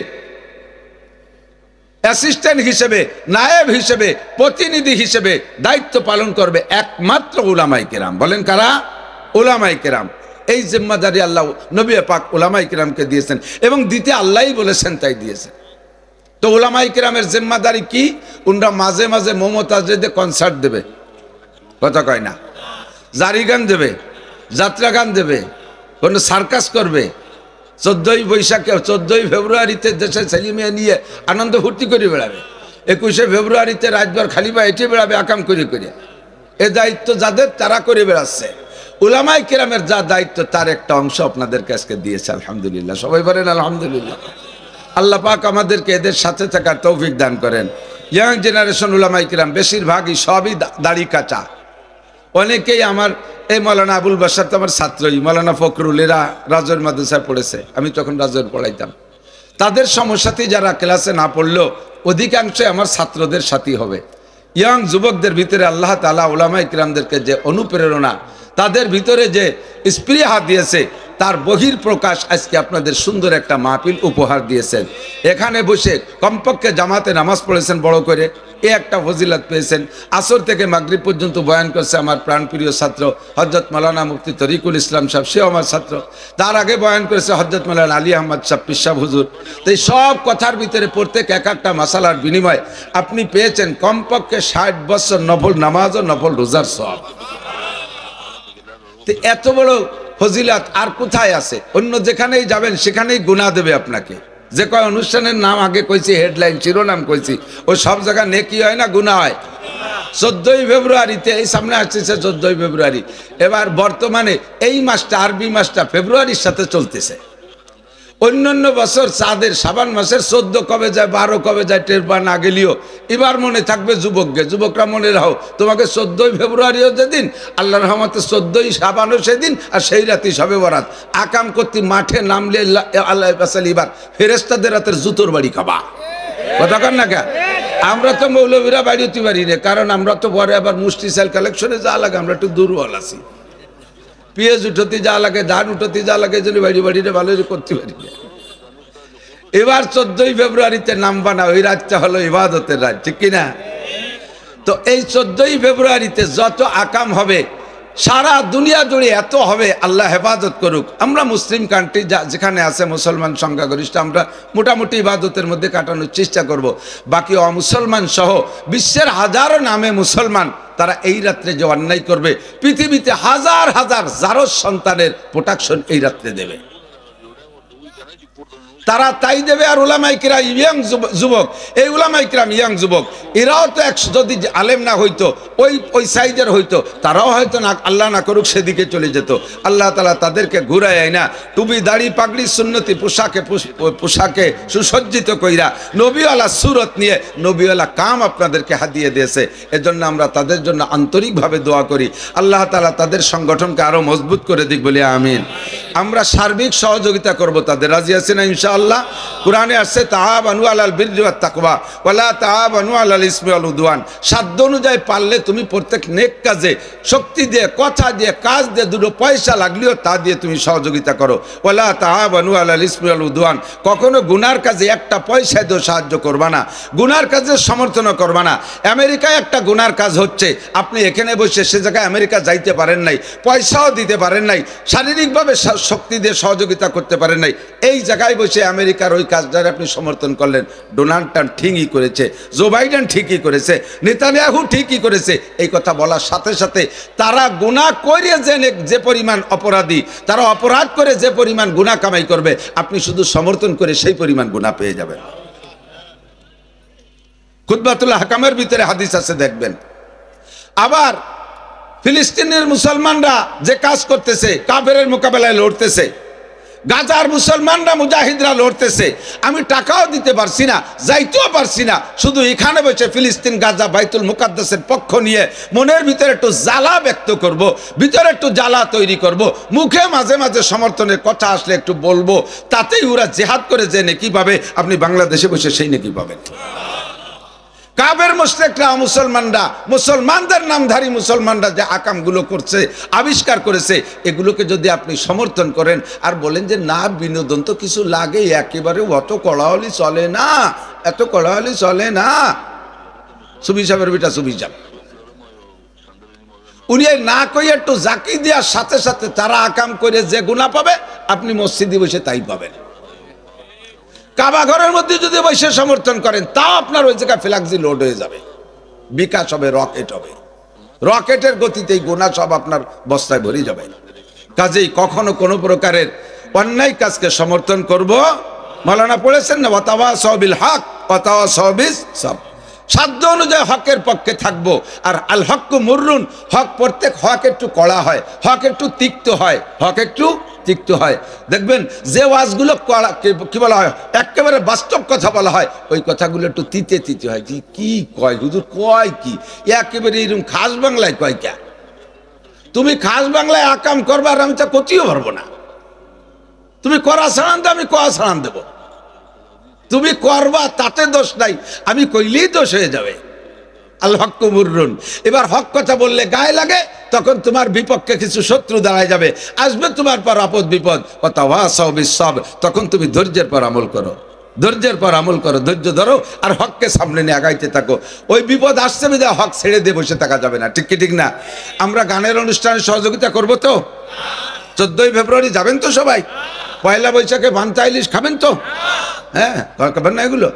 অ্যাসিস্ট্যান্ট হিসেবে, নায়েব হিসেবে, প্রতিনিধি হিসেবে দায়িত্ব পালন করবে একমাত্র উলামায়ে কিরাম। বলেন কারা? উলামায়ে কিরাম। এই জিম্মাদারি আল্লাহ নবী পাক উলামায়ে কিরামকে দিয়েছেন এবং দিতে আল্লাহই বলেছেন তাই দিয়েছেন। তো উলামায়ে কিরামের জিম্মাদারি কি? উনরা মাঝে মাঝে মমতাজে কনসার্ট দেবে, কথা কয় না, জারি গান দেবে, যাত্রা গান দেবে, কোনো সার্কাস করবে, 14ই বৈশাখে 14ই ফেব্রুয়ারিতে দেশে ছেলেমেয়ে নিয়ে আনন্দ ফুর্তি করে বেড়াবে, 21শে ফেব্রুয়ারিতে রাতভর খালি বা এটি বেড়াবে আকাম করে করে। এ দায়িত্ব যাদের তারা করে বেড়াচ্ছে। উলামায়ে কিরামের যা দায়িত্ব তার একটা অংশ আপনাদেরকে আজকে দিয়েছে, আলহামদুলিল্লাহ। সবাই বলেন আলহামদুলিল্লাহ। আল্লাহ পাক আমাদেরকে এদের সাথে থাকার তৌফিক দান করেন। ইয়াং জেনারেশন উলামায়ে কিরাম বেশিরভাগই সবই দাড়ি কাটা, অনেকেই আমার এই মৌলানা আবুল বাশার তো আমার ছাত্রই, মৌলানা ফখরুল, এরা রাজর মাদ্রাসায় পড়েছে, আমি তখন রাজর পড়াইতাম। তাদের সমসাথী যারা ক্লাসে না পড়লেও অধিকাংশই আমার ছাত্রদের সাথী হবে। ইয়াং যুবকদের ভিতরে আল্লাহ তাআলা উলামা ইকরামদেরকে যে অনুপ্রেরণা, তাদের ভিতরে যে স্পৃহা দিয়েছে, তার বহির প্রকাশ আজকে আপনাদের সুন্দর একটা মাহফিল উপহার দিয়েছেন। এখানে বসে কমপক্ষে জামাতে নামাজ পড়েছেন বড় করে, এ একটা ফজিলত পেয়েছেন। আসর থেকে মাগরিব পর্যন্ত বয়ান করছে আমার প্রাণপ্রিয় ছাত্র হযরত মাওলানা মুফতি তরিকুল ইসলাম সাহেব, সেও আমার ছাত্র। তার আগে বয়ান করেছে হযরত মাওলানা আলী আহমদ সাহেব পীর সাহেব হুজুর। তো এই সব কথার ভিতরে প্রত্যেক এক একটা মাসালার বিনিময়ে আপনি পেয়েছেন কমপক্ষে 60 বছর নফল নামাজ ও নফল রোজার সওয়াব। তো এত বড় ফজিলত আর কোথায় আছে? অন্য যেখানেই যাবেন সেখানেই গুনাহ দেবে আপনাকে। যে কয় অনুষ্ঠানের নাম আগে কইছি, হেডলাইন শিরোনাম কইছি, ওই সব জায়গা নেকি হয় না গুনাহ হয়। 14ই ফেব্রুয়ারিতে, এই সামনে আসছে 14ই ফেব্রুয়ারি, এবার বর্তমানে এই মাসটা, আরবি মাসটা ফেব্রুয়ারির সাথে চলতেছে। অন্যান্য বছর চাঁদের শাবান মাসের 14 কবে যায় 12 কবে যায় টের পা না গেলেও এবার মনে থাকবে যুবককে। যুবকরা মনে রাখো, তোমাকে 14ই ফেব্রুয়ারিও যেদিন, আল্লাহর রহমতে 14ই শাবানও সেদিন, আর সেই রাতে শবে বরাত। আকাম করতে মাঠে নামলে আল্লাহ এবার ফেরেশতাদের রাতের জুতোর বাড়ি খাবা। কথা কন না কে? আমরা তো মৌলবীরা বাড়ি হতে পারি না, কারণ আমরা তো পরে আবার মুষ্টি সেল কালেকশনে যা লাগে, আমরা একটু দুর্বল আছি। পেঁয়াজ উঠতে যা লাগে, ধান উঠতে যা লাগে, যদি বাড়িটা ভালো করতে পারি না। এবার 14ই ফেব্রুয়ারিতে নামবা না, ওই রাতটা হলো ইবাদতের রাত, ঠিক কিনা? তো এই 14ই ফেব্রুয়ারিতে যত আকাম হবে সারা দুনিয়া জুড়ে এত হবে, আল্লাহ হেফাজত করুক। আমরা মুসলিম কান্ট্রি যেখানে আছে মুসলমান সংখ্যাগরিষ্ঠ, আমরা মোটামুটি ইবাদতের মধ্যে কাটানোর চেষ্টা করব। বাকি অমুসলমান সহ বিশ্বের হাজারো নামে মুসলমান, তারা এই রাত্রে যে অন্যায় করবে, পৃথিবীতে হাজার হাজার জারজ সন্তানের প্রোটেকশন এই রাত্রে দেবে, তারা তাই দেবে। আর উলামায়ে কিরাম ইয়াং যুবক, এই উলামায়ে কিরাম ইয়াং যুবক, এরাও তো যদি আলেম না হইতো, ওই সাইজের হইতো, তারাও হয়তো না, আল্লাহ না করুক, সেদিকে চলে যেত। আল্লাহ তাআলা তাদেরকে ঘুরায় আইনা টুপি দাড়ি পাগড়ি সুন্নতি পোশাকে সুসজ্জিত কইরা নবীওয়ালা সুরত নিয়ে নবীওয়ালা কাম আপনাদেরকে হাদিয়ে দিয়েছে। এজন্য আমরা তাদের জন্য আন্তরিকভাবে দোয়া করি, আল্লাহ তাআলা তাদের সংগঠনকে আরো মজবুত করে দিক বলে আমিন। আমরা সার্বিক সহযোগিতা করব তাদের। রাজি আছেন না ইনশাআল্লাহ? কোরআনে আসছে তাআবানু আলাল বিররি ওয়াত তাকওয়া ওয়ালা তাআবানু আলাল ইসমি ওয়াল উদওয়ান। সাধ্য অনুযায়ী পারলে তুমি প্রত্যেক নেক কাজে শক্তি দিয়ে, কথা দিয়ে, কাজ দিয়ে, দুটো পয়সা লাগলেও তা দিয়ে তুমি সহযোগিতা করো। ওয়ালা তাআবানু আলাল ইসমি ওয়াল উদওয়ান। কখনো গুনার কাজে একটা পয়সা দিয়েও সাহায্য করবা না, গুনার কাজে সমর্থন করবা না। আমেরিকায় একটা গুনার কাজ হচ্ছে, আপনি এখানে বসে সে জায়গায় আমেরিকা যাইতে পারেন নাই, পয়সাও দিতে পারেন নাই, শারীরিকভাবে শক্তি দিয়ে সহযোগিতা করতে পারেন নাই, এই জায়গায় বসে আমেরিকার ওই কাজটার আপনি সমর্থন করলেন। ডোনাল্ড ট্রাম্প ঠিকই করেছে, জো বাইডেন ঠিকই করেছে, নেতানিয়াহু ঠিকই করেছে। এই কথা বলার সাথে সাথে তারা গুনাহ করে যে পরিমাণ অপরাধী, তারা অপরাধ করে যে পরিমাণ গুনাহ কামাই করবে, আপনি শুধু সমর্থন করে সেই পরিমাণ গুনাহ পেয়ে যাবেন। খুতবাতুল হাকামের ভিতরে হাদিস আছে, দেখবেন। আবার ফিলিস্তিনের মুসলমানরা যে কাজ করতেছে, কাফেরের মোকাবেলায় লড়তেছে, গাজার মুসলমানরা মুজাহিদরা লড়তেছে, আমি টাকাও দিতে পারছি না, যাইতেও পারছি না, শুধু এখানে বসে ফিলিস্তিন গাজা বাইতুল মুকাদ্দাসের পক্ষ নিয়ে মনের ভিতরে একটু জ্বালা ব্যক্ত করব, ভিতরে একটু জ্বালা তৈরি করব, মুখে মাঝে মাঝে সমর্থনের কথা আসলে একটু বলবো, তাতেই ওরা জেহাদ করে যে নেকি পাবে, আপনি বাংলাদেশে বসে সেই নেকি পাবেন। কাফের মুশরিকরা মুসলমানরা, মুসলমানদের নামধারী মুসলমানরা যে আকামগুলো করছে, আবিষ্কার করেছে, এগুলোকে যদি আপনি সমর্থন করেন আর বলেন যে না বিনোদন তো কিছু লাগে, একেবারে অত কড়াহলি চলে না, এত কড়াহলি চলে না। সুবি সাহেবের বেটা সুবি সাহেব, উনি না কই একটু জাকি দেওয়ার সাথে সাথে তারা আকাম করে যে গুনাহ পাবে, আপনি মসজিদে বসে তাই পাবেন। কাবা ঘরের মধ্যে যদি বসে সমর্থন করেন, তাও আপনার ওই জায়গায় ফ্ল্যাক্সি লোড হয়ে যাবে, বিকাশ হবে, রকেট হবে, রকেটের গতিতেই গুনাহ সব আপনার বস্তায় ভরে যাবে। কাজেই কখনো কোনো প্রকারের অন্যায় কাজকে সমর্থন করব, মাওলানা পড়েছেন না, ওয়াতাওয়াসাউ বিল হক ওয়াতাওয়াসাউ বিস সাবর, সাধ্য অনুযায়ী হকের পক্ষে থাকবো। আর আল হক মুররুন, হক প্রত্যেক হক একটু কড়া হয়, হক একটু তিক্ত হয়, হক একটু তিক্ত হয়। দেখবেন যে ওয়াজগুলো কি বলা হয়, একেবারে বাস্তব কথা বলা হয়, ওই কথাগুলো একটু তিতে তিতে হয়। কি কয় হুজুর, কয় কি একেবারে এরকম খাস বাংলায় কয় কে, তুমি খাস বাংলায় আকাম করবা আর আমি তা করতেও পারবো না। তুমি করা ছাড়ান তো আমি কয়া ছাড়ান দেব, তুমি করবা তাতে দোষ নাই, আমি কইলেই দোষ হয়ে যাবে। আল হক্কু মুররুন, এবার হক কথা বললে গায়ে লাগে, তখন তোমার বিপক্ষে কিছু শত্রু দাঁড়ায় যাবে, আসবে তোমার পর আপদ বিপদ, ওয়াতাওয়াসাউ বিস-সাবর, তখন তুমি ধৈর্যের পর আমল করো, ধৈর্যের পর আমল করো, ধৈর্য ধরো আর হককে সামনে নিয়ে আগাইতে থাকো। ওই বিপদ আসছে বিধায় হক ছেড়ে দিয়ে বসে থাকা যাবে না, ঠিক কি ঠিক না? আমরা গানের অনুষ্ঠানে সহযোগিতা করবো তো? 14ই ফেব্রুয়ারি যাবেন তো সবাই? পয়লা বৈশাখে ভান্তা ইলিশ খাবেন তো? হ্যাঁ, খাবেন না এগুলো?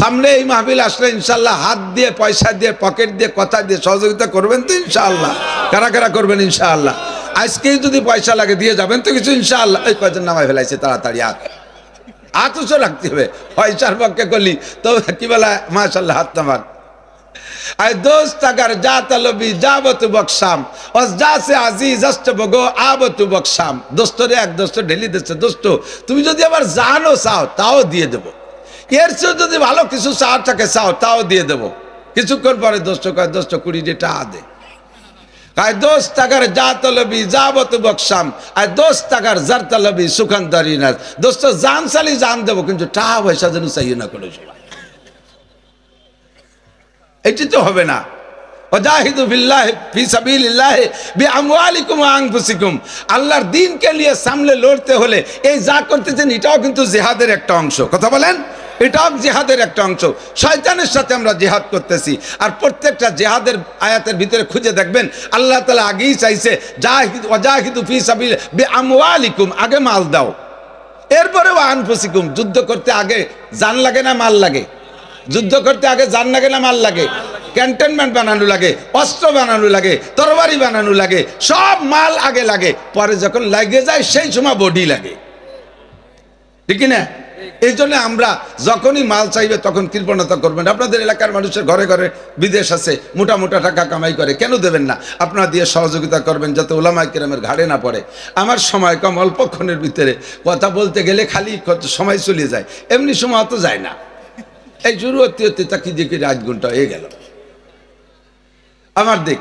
সামনে এই মাহফিল আসলে ইনশাল্লাহ হাত দিয়ে, পয়সা দিয়ে, পকেট দিয়ে, কথা দিয়ে সহযোগিতা করবেন তো ইনশাআল্লাহ? কারা কারা করবেন ইনশাআল্লাহ? আজকেই যদি পয়সা লাগে দিয়ে যাবেন তো কিছু ইনশাআল্লাহ? এই কয়জন নামায় ফেলাইছে, তাড়াতাড়ি হাত উঁচু রাখতে হবে, পয়সার পক্ষে করলি তো কি বলা, মাশাআল্লাহ, হাত নামান। আই দোস্ত আগার যা তলবি যাবতু বকশাম ওস যাসে আজিজ আস্ত বগো আবতু বকশাম। দোস্ত রে, এক দোস্ত ঢেলি দিচ্ছে, দোস্ত তুমি যদি আবার জানো চাও তাও দিয়ে দেবো, এর চেয়েও যদি ভালো কিছু চাও থাকে চাও তাও দিয়ে দেবো। কিছুক্ষণ পরে দোস্ত কয়, দোস্ত 20 টাকা দে। আয় দোস্ত আগার যা তলবি যাবতু বকশাম, আয় দোস্ত আগার জার তলবি সুখানদারি না। দোস্ত জান চালি জান দেবো, কিন্তু টাকা পয়সা যেন চাইও না কোনো সময়। এটি তো হবে না। ওয়াজাহিদু বিল্লাহি ফি সাবিলিল্লাহি বিআমওয়ালিকুম ওয়া আনফুসিকুম। আল্লাহর দ্বীনকে নিয়ে সামনে লড়তে হলে এই যা করতেছেন এটাও কিন্তু জিহাদের একটা অংশ। কথা বলেন, এটাও জিহাদের একটা অংশ। শয়তানের সাথে আমরা জিহাদ করতেছি, আর প্রত্যেকটা জিহাদের আয়াতের ভিতরে খুঁজে দেখবেন আল্লাহ তাআলা আগেই চাইছে ওয়াজাহিদু ফি সাবিল বিআমওয়ালিকুম, আগে মাল দাও, এরপরে ওয়া আনফুসিকুম। যুদ্ধ করতে আগে জান লাগে না মাল লাগে? যুদ্ধ করতে আগে জান লাগে না মাল লাগে? ক্যান্টনমেন্ট বানানো লাগে, অস্ত্র বানানো লাগে, তরবারি বানানো লাগে, সব মাল আগে লাগে, পরে যখন লাগে যায় সেই সময় বডি লাগে, ঠিক না? এই জন্য আমরা যখনই মাল চাইবে তখন কৃপণতা করবেন। আপনাদের এলাকার মানুষের ঘরে ঘরে বিদেশ আছে, মোটা মোটা টাকা কামাই করে, কেন দেবেন না? আপনারা দিয়ে সহযোগিতা করবেন যাতে ওলামায়ে কেরামের ঘাড়ে না পড়ে। আমার সময় কম, অল্পক্ষণের ভিতরে কথা বলতে গেলে খালি সময় চলে যায়, এমনি সময় তো যায় না। এই শুরু হতে হতে তাকি দেখি 8 ঘন্টা হয়ে গেল। আমার দিক,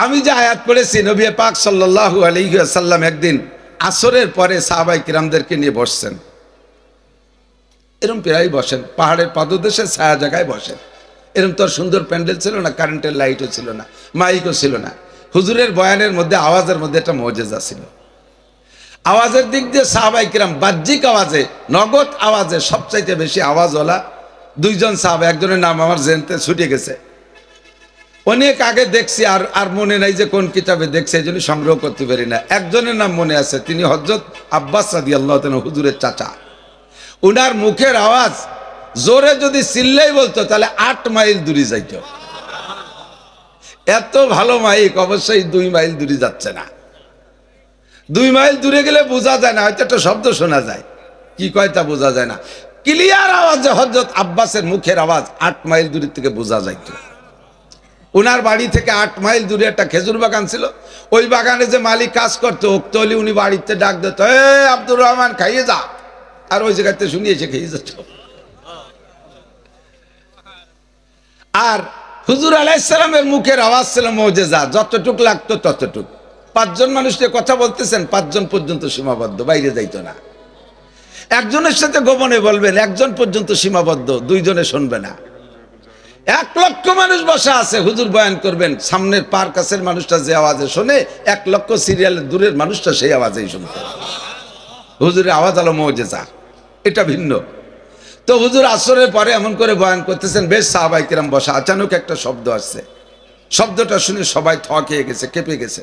আমি যে আয়াত পড়েছি, নবী পাক সাল্লাল্লাহু আলাইহি ওয়াসাল্লাম একদিন আসরের পরে সাহাবায়ে কিরামদেরকে নিয়ে বসছেন, এরকম প্রায় বসেন, পাহাড়ের পাদদেশে ছায়া জায়গায় বসেন। এরকম তো সুন্দর প্যান্ডেল ছিল না, কারেন্টের লাইটও ছিল না, মাইকও ছিল না। হুজুরের বয়ানের মধ্যে, আওয়াজের মধ্যে একটা মুজিজা ছিল। আওয়াজের দিক দিয়ে সাহাবায়ে কিরাম বাহ্যিক আওয়াজে, নগদ আওয়াজে সবচাইতে বেশি আওয়াজওয়ালা 2 জন সাহাবা, একজনের নাম আমার জেনতে ছুটে গেছে, অনেক আগে দেখছি, আর মনে নাই যে কোন কিতাবে দেখছে, এই জন্য সংগ্রহ করতে পারি না। একজনের নাম মনে আছে, তিনি হযরত আব্বাস রাদিয়াল্লাহু তাআলা, হুজুরের চাচা। উনার মুখের আওয়াজ জোরে যদি চিল্লাই বলতো তাহলে 8 মাইল দূরে যাইত, এত ভালো মাইক। অবশ্যই 2 মাইল দূরে যাচ্ছে না, 2 মাইল দূরে গেলে বোঝা যায় না, হয়তো একটা শব্দ শোনা যায়, কি কয় তা বোঝা যায় না। ক্লিয়ার আওয়াজে হযরত আব্বাসের মুখের আওয়াজ 8 মাইল দূরে থেকে বোঝা যাইত। উনার বাড়ি থেকে 8 মাইল দূরে একটা খেজুর বাগান ছিল, ওই বাগানে যে মালিক কাজ করতো, ওক্তলি উনি বাড়িতে ডাক দিত, এ আব্দুর রহমান খাইয়ে যা, আর ওই জায়গাতে শুনিয়ে এসে খেয়ে যেত। আর হুজুর আলাইহিস সালামের মুখের আওয়াজ ছিল মুজিজা, যতটুক লাগতো ততটুক। 5 জন মানুষকে কথা বলতেছেন, 5 জন পর্যন্ত সীমাবদ্ধ, বাইরে যাইতো না। একজনের সাথে গোপনে বলবেন, 1 জন পর্যন্ত সীমাবদ্ধ, 2 জনে শুনবে না। 1 লক্ষ মানুষ বসা আছে, হুজুর বয়ান করবেন, সামনের পার কাছের মানুষটা যে আওয়াজে শোনে, 1 লক্ষ সিরিয়ালের দূরের মানুষটা সেই আওয়াজেই শুনতে। হুজুরের আওয়াজ আলো মুজিজা, এটা ভিন্ন। তো হুজুর আসরের পরে এমন করে বয়ান করতেছেন, বেশ সাহাবায়ে কিরাম বসা, আচানক একটা শব্দ আসছে। শব্দটা শুনে সবাই থ খেয়ে গেছে, কেঁপে গেছে।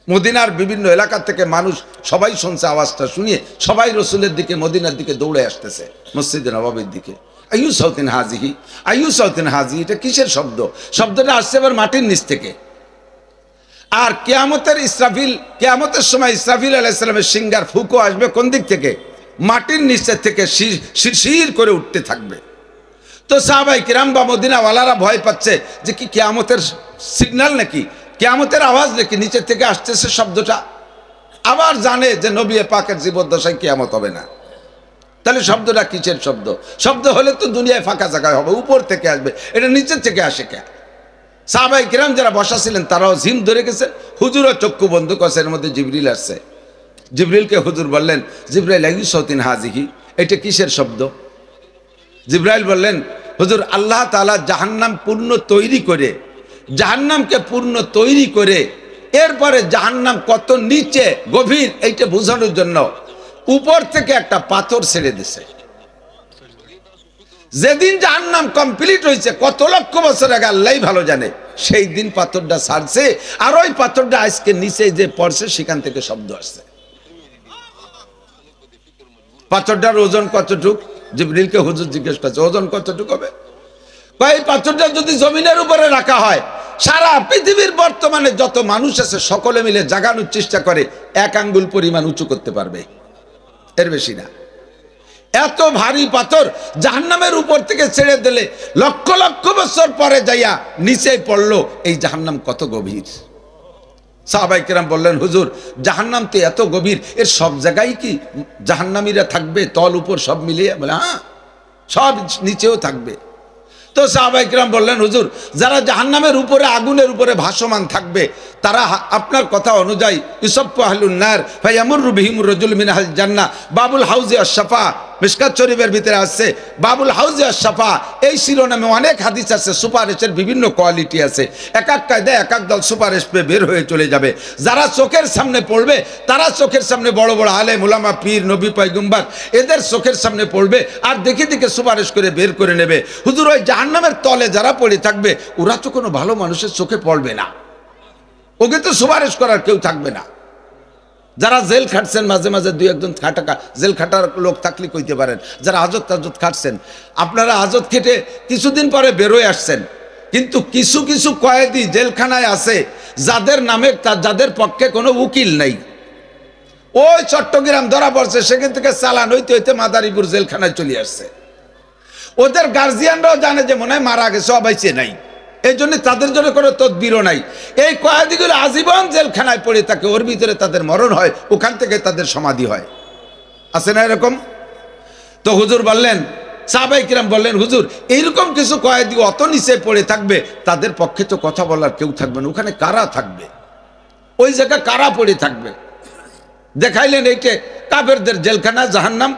মদিনার বিভিন্ন এলাকা থেকে মানুষ সবাই শুনছে, আওয়াজটা শুনিয়ে সবাই রসুলের দিকে, মদিনার দিকে দৌড়ে আসতেছে, মসজিদে নববীর দিকে। আইয়ু সাউতিন হাজিহি, আইয়ু সাউতিন হাজি, এটা কিসের শব্দ? শব্দটা আসছে এবার মাটির নিচ থেকে। আর কিয়ামতের সময় ইসরাফিল আলাইহিস সালামের সিংহার ফুঁকো আসবে কোন দিক থেকে? মাটির নিচের থেকে শিরশির করে উঠতে থাকবে। তো সাহাবায়ে কিরাম বা মদিনাওয়ালারা ভয় পাচ্ছে যে কি কিয়ামতের সিগন্যাল নাকি, কিয়ামতের আওয়াজ নাকি, নিচের থেকে আসতেছে শব্দটা। আবার জানে যে নবী পাকের জীবদ্দশায় কিয়ামত হবে না, তাহলে শব্দটা কিসের শব্দ? শব্দ হলে তো দুনিয়ায় ফাঁকা জায়গায় হবে, উপর থেকে আসবে, এটা নিচের থেকে আসে কে? সাহাবায়ে কিরাম যারা বসা ছিলেন তারাও জিম ধরে গেছে, হুজুরও চক্ষু বন্ধ করছে। এর মধ্যে জিবরিল আসছে। জিবরিলকে হুজুর বললেন, জিবরাইল আইয়ুসাউতিন হাযিহি, এটা কিসের শব্দ? জিবরাইল বললেন, হুজুর আল্লাহ তাআলা জাহান্নাম পূর্ণ তৈরি করে, জাহান্নামকে পূর্ণ তৈরি করে এরপরে জাহান্নাম কত নিচে গভীর এইটা বোঝানোর জন্য উপর থেকে একটা পাথর ছেড়ে দিছে। যেদিন জাহান্নাম কমপ্লিট হয়েছে কত লক্ষ বছর আগে আল্লাহই ভালো জানে, সেই দিন পাথরটা ছাড়ছে। আর ওই পাথরটা আজকে নিচে যে পড়ছে সেখান থেকে শব্দ আসছে। পাথরটার ওজন কতটুক? জিবরিলকে হুজুর জিজ্ঞেস করছে, ওজন কতটুক হবে? এই পাথরটা যদি জমিনের উপরে রাখা হয়, সারা পৃথিবীর বর্তমানে যত মানুষ আছে সকলে মিলে জাগানোর চেষ্টা করে 1 আঙ্গুল পরিমাণ উঁচু করতে পারবে, এর বেশি না। এত ভারী পাথর জাহান্নামের উপর থেকে ছেড়ে দিলে লক্ষ লক্ষ বছর পরে যাইয়া নিচে পড়লো। এই জাহান্নাম কত গভীর। সাহাবায়ে কেরাম বললেন, হুজুর জাহান্নাম তো এত গভীর, এর সব জায়গায় কি জাহান্নামীরা থাকবে? তল উপর সব মিলিয়ে? বলে হ্যাঁ, সব নিচেও থাকবে। তো সাহাবায়ে কেরাম বললেন, হুজুর যারা জাহান্নামের উপরে আগুনের উপরে ভাসমান থাকবে তারা আপনার কথা অনুযায়ী ইউসাফু আহলুন নার ফায়ামুরু বিহিমুর রাজুল মিন আহলিল জান্নাহ বাবুল হাউজে আশ-শাফা, মিশকাত শরীফের ভিতরে আছে বাবুল হাউজে আশ-শাফা। এই শিরোনামে অনেক হাদিস আছে, সুপারিশের বিভিন্ন কোয়ালিটি আছে। এক এক কায়দায় এক এক দল সুপারিশ পেয়ে বের হয়ে চলে যাবে। যারা চোখের সামনে পড়বে তারা চোখের সামনে বড় বড় আলেম উলামা পীর নবী পয়গম্বর এদের চোখের সামনে পড়বে আর দেখে দেখে সুপারিশ করে বের করে নেবে। হুজুর ওই জাহান্নামের তলে যারা পড়ে থাকবে ওরা তো কোনো ভালো মানুষের চোখে পড়বে না, ওকে তো সুপারিশ করার কেউ থাকবে না। যারা জেল খাটছেন মাঝে মাঝে 2-1 খাটাকা জেল খাটার লোক থাকলে কইতে পারেন, যারা হাজত তাজত খাটছেন, আপনারা হাজত খেটে কিছুদিন পরে বেরোয় আসছেন, কিন্তু কিছু কিছু কয়েদি জেলখানায় আছে যাদের নামে যাদের পক্ষে কোনো উকিল নেই। ওই চট্টগ্রাম ধরা পড়ছে, সেখান থেকে চালান হইতে হইতে মাদারীপুর জেলখানায় চলে আসছে। ওদের গার্জিয়ানরাও জানে যে মনে হয় মারা গেছে, অবাইচে নাই, এই জন্য তাদের জন্য কোনো তদবিরও নাই। এই কয়েদিগুলো আজীবন জেলখানায় পড়ে থাকে, ওর ভিতরে তাদের মরণ হয়, ওখান থেকে তাদের সমাধি হয়। আছে না এরকম? তো হুজুর বললেন, সাহাবায়ে কিরাম বললেন, হুজুর এইরকম কিছু কয়েদি অত নিচে পড়ে থাকবে তাদের পক্ষে তো কথা বলার কেউ থাকবে না, ওখানে কারা থাকবে? ওই জায়গায় কারা পড়ে থাকবে? দেখাইলেন এইটা কাফেরদের জেলখানা জাহান্নাম,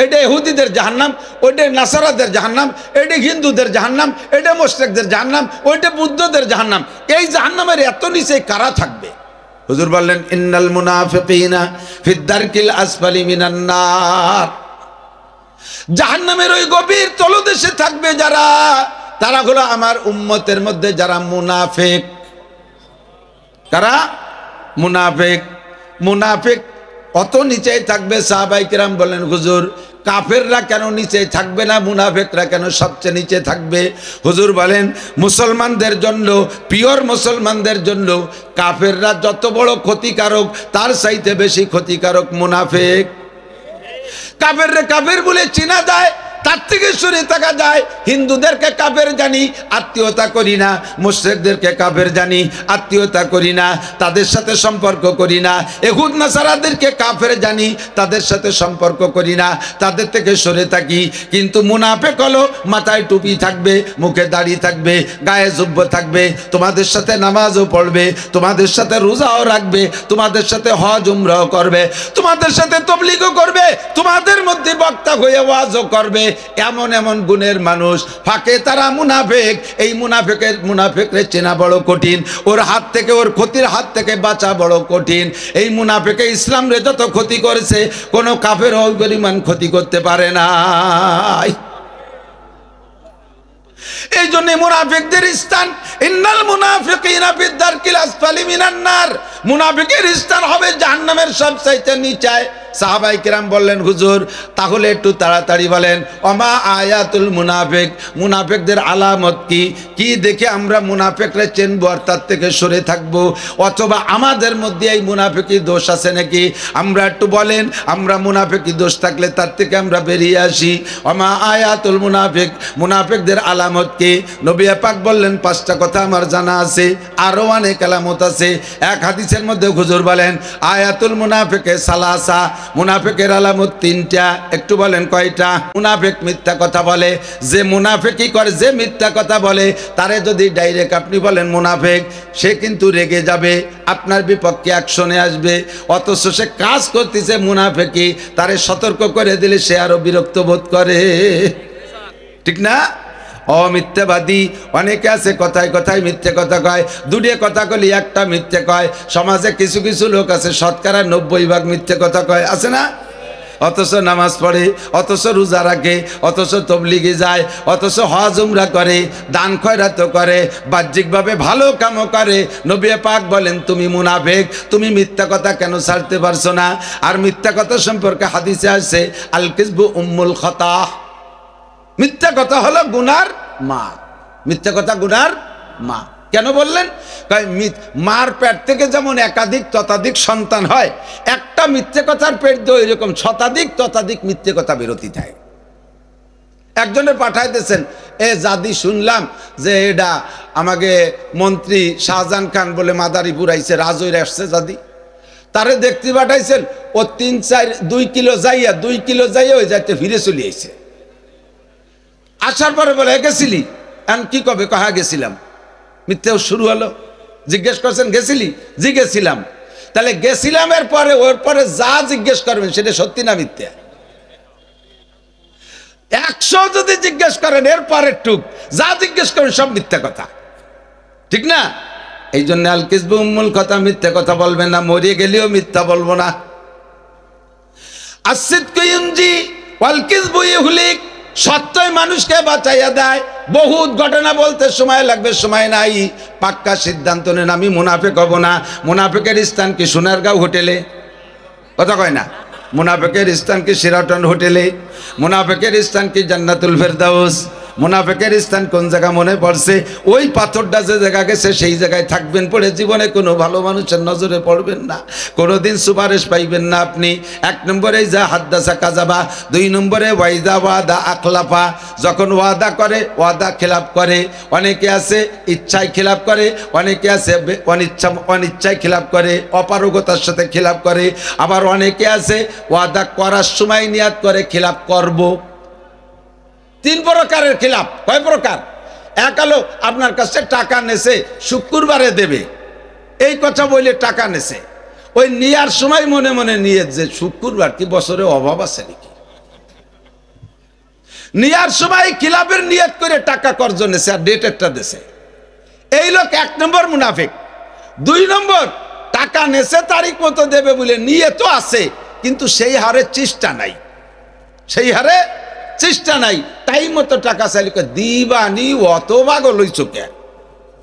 এটা ইহুদিদের জাহান্নাম, ওইটা নাসারাদের জাহান্নাম, এটা হিন্দুদের জাহান্নাম, এটা মুশরিকদের জাহান্নাম, ওইটা বুদ্ধদের জাহান্নাম। এই জাহান্নামের এত নিচে কারা থাকবে? হুজুর বললেন, ইন্নাল মুনাফিকিনা ফিদ দারকিল আসফালি মিনান নার। জাহান্নামের ওই গভীর তলদেশে থাকবে যারা, তারা হলো আমার উম্মতের মধ্যে যারা মুনাফিক। কারা? মুনাফিক। মুনাফিক অত নিচেই থাকবে। সাহাবায়ে কিরাম বলেন, হুজুর কাফেররা কেন নিচে থাকবে না, মুনাফিকরা কেন সবচেয়ে নিচে থাকবে? হুজুর বলেন, মুসলমানদের জন্য, পিওর মুসলমানদের জন্য কাফেররা যত বড় ক্ষতিকারক তার চাইতে বেশি ক্ষতিকারক মুনাফিক। কাফেররে কাফের বলে চেনা যায়, তার থেকে সরে থাকা যায়। হিন্দুদেরকে কাফের জানি, আত্মীয়তা করি না। মুশরিকদেরকে কাফের জানি, আত্মীয়তা করি না, তাদের সাথে সম্পর্ক করি না। ইহুদ নাসারাদেরকে কাফের জানি, তাদের সাথে সম্পর্ক করি না, তাদের থেকে সরে থাকি। কিন্তু মুনাফিক হলো মাথায় টুপি থাকবে, মুখে দাড়ি থাকবে, গায়ে জুব্ব থাকবে, তোমাদের সাথে নামাজও পড়বে, তোমাদের সাথে রোজাও রাখবে, তোমাদের সাথে হজ উমরাও করবে, তোমাদের সাথে তাবলীগও করবে, তোমাদের মধ্যে বক্তা হয়ে ওয়াজও করবে। এমন এমন গুণের মানুষ, ফাঁকে তারা মুনাফিক। এই মুনাফিকরে চেনা বড় কঠিন, ওর হাত থেকে, ওর ক্ষতির হাত থেকে বাঁচা বড় কঠিন। এই মুনাফিকে ইসলাম রে যত ক্ষতি করেছে কোনো কাফের ওই পরিমাণ ক্ষতি করতে পারে না। এই জন্য মুনাফিকদের স্থান, ইন্নাল মুনাফিকিনা ফিদ দারকিল আসফালি মিনান নার, মুনাফিকের স্থান হবে জাহান্নামের সবচাইতে নিচে। সাহাবায়ে কিরাম বললেন, হুজুর তাহলে একটু তাড়াতাড়ি বলেন, ওমা আয়াতুল মুনাফিক, মুনাফিকদের আলামত কি? কি দেখে আমরা মুনাফিকরা চিনব আর তার থেকে সরে থাকব? অথবা আমাদের মধ্যে এই মুনাফিকি দোষ আছে নাকি? আমরা একটু বলেন, আমরা মুনাফিকি দোষ থাকলে তার থেকে আমরা বেরিয়ে আসি। ওমা আয়াতুল মুনাফিক, মুনাফিকদের আলামত কি? নবী পাক বললেন 5টা কথা আমার জানা আছে, আরো অনেক আলামত আছে। এক হাদিসের মধ্যে হুজুর বলেন, আয়াতুল মুনাফিকে সালাসা, মুনাফিকের আলামত তিনটা, একটু বলেন কয়টা? মুনাফিক মিথ্যা কথা বলে, যে মুনাফিকই করে, যে মিথ্যা কথা বলে তারে যদি ডাইরেক্ট আপনি বলেন মুনাফিক, সে কিন্তু রেগে যাবে, আপনার বিপক্ষে অ্যাকশনে আসবে, অথচ সে কাজ করতেছে মুনাফিকি, তারে সতর্ক করে দিলে সে আরো বিরক্ত বোধ করে, ঠিক না? অমিথ্যাবাদী অনেকে আছে, কথায় কথায় মিথ্যে কথা কয়, দুটিয়ে কথা কলি একটা মিথ্যে কয়। সমাজে কিছু কিছু লোক আছে শতকরা 90% মিথ্যে কথা কয়, আছে না? অথচ নামাজ পড়ে, অথচ রোজা রাখে, অথচ তবলিগে যায়, অথচ হজ উমরা করে, দান খয়রাত করে, বাহ্যিকভাবে ভালো কামও করে। নবী পাক বলেন তুমি মুনাফিক, তুমি মিথ্যা কথা কেন ছাড়তে পারছো না? আর মিথ্যা কথা সম্পর্কে হাদিসে আছে আল কিযবু উম্মুল খাতা, মিথ্যা কথা হলো গুনার মা। মিথ্যা কথা গুনার মা কেন বললেন? মার পেট থেকে যেমন একাধিক ততাধিক সন্তান হয়, একটা মিথ্যে কথার পেট দিয়ে এরকম শতাধিক ততাধিক মিথ্যে কথা বেরোতে থাকে। একজনের পাঠাই দিয়েছেন, এ জাদি শুনলাম যে এটা আমাকে মন্ত্রী শাহজাহান খান বলে মাদারীপুর আইছে, রাজৈর আসছে জাদি, তারে দেখতে পাঠাইছেন। ও 2 কিলো যাইয়া ওই যাইতে ফিরে চলে আইছে। আসার পরে বলে গেছিলি? এখন কি কবে? কহা গেছিলাম। মিথ্যেও শুরু হলো। জিজ্ঞেস করছেন গেছিলি? জি গেছিলাম। তাহলে গেছিলামের পরে ওর পরে যা জিজ্ঞেস করবেন সেটা সত্যি না মিথ্যে? 100 যদি জিজ্ঞেস করেন এর পরের টুক যা জিজ্ঞেস করেন সব মিথ্যা কথা, ঠিক না? এই জন্য আল কিযবু উম্মুল কথা, মিথ্যা কথা বলবেন না, মরিয়ে গেলেও মিথ্যা বলবো না। আসিদকু ইউনজি ওয়াল কিযবু ইউহলিক, সত্যই মানুষকে বাঁচাইয়া দেয়। বহুত ঘটনা বলতে সময় লাগবে, সময় নাই। পাক্কা সিদ্ধান্ত নেন আমি মুনাফিক হব না। মুনাফিকের স্থান কি সোনারগাঁও হোটেলে? কথা কয় না? মুনাফিকের স্থান কি শেরাটন হোটেলে? মুনাফিকের স্থান কি জান্নাতুল ফেরদাউস? মুনাফিকের স্থান কোন জায়গা মনে পড়ছে? ওই পাথরটা যে জায়গা গেছে সেই জায়গায় থাকবেন পড়ে, জীবনে কোনো ভালো মানুষের নজরে পড়বেন না, কোনোদিন সুপারিশ পাইবেন না আপনি। 1 নম্বরে যা হাদ্দাসা কাযাবা, 2 নম্বরে ওয়াইদা ওয়াদা আখলাফা, যখন ওয়াদা করে ওয়াদা খেলাপ করে। অনেকে আছে ইচ্ছায় খেলাপ করে, অনেকে আছে অনিচ্ছায় খেলাপ করে, অপারগতার সাথে খেলাপ করে। আবার অনেকে আছে ওয়াদা করার সময় নিয়াত করে খেলাপ করব। 3 প্রকারের খিলাফ। কয় প্রকার? এক হলো আপনার কাছে টাকা নেছে, শুক্রবারে দেবে, এই কথা বলে টাকা নেছে, ওই নেওয়ার সময় মনে মনে নিয়ে যে শুক্রবার কি বছরে অভাব আছে নাকি, নেওয়ার সময় খিলাফের নিয়ত করে টাকা কর্জ নেছে আর ডেটেরটা দেছে, এই লোক 1 নম্বর মুনাফিক। 2 নম্বর, টাকা নেছে তারিখ মতো দেবে বলে নিয়ে তো আছে, কিন্তু সেই হারে চেষ্টা নাই, সেই হারে চেষ্টা নাই, টাইম মতো টাকা চাইলে দিবানি, অত পাগল হইছ কে?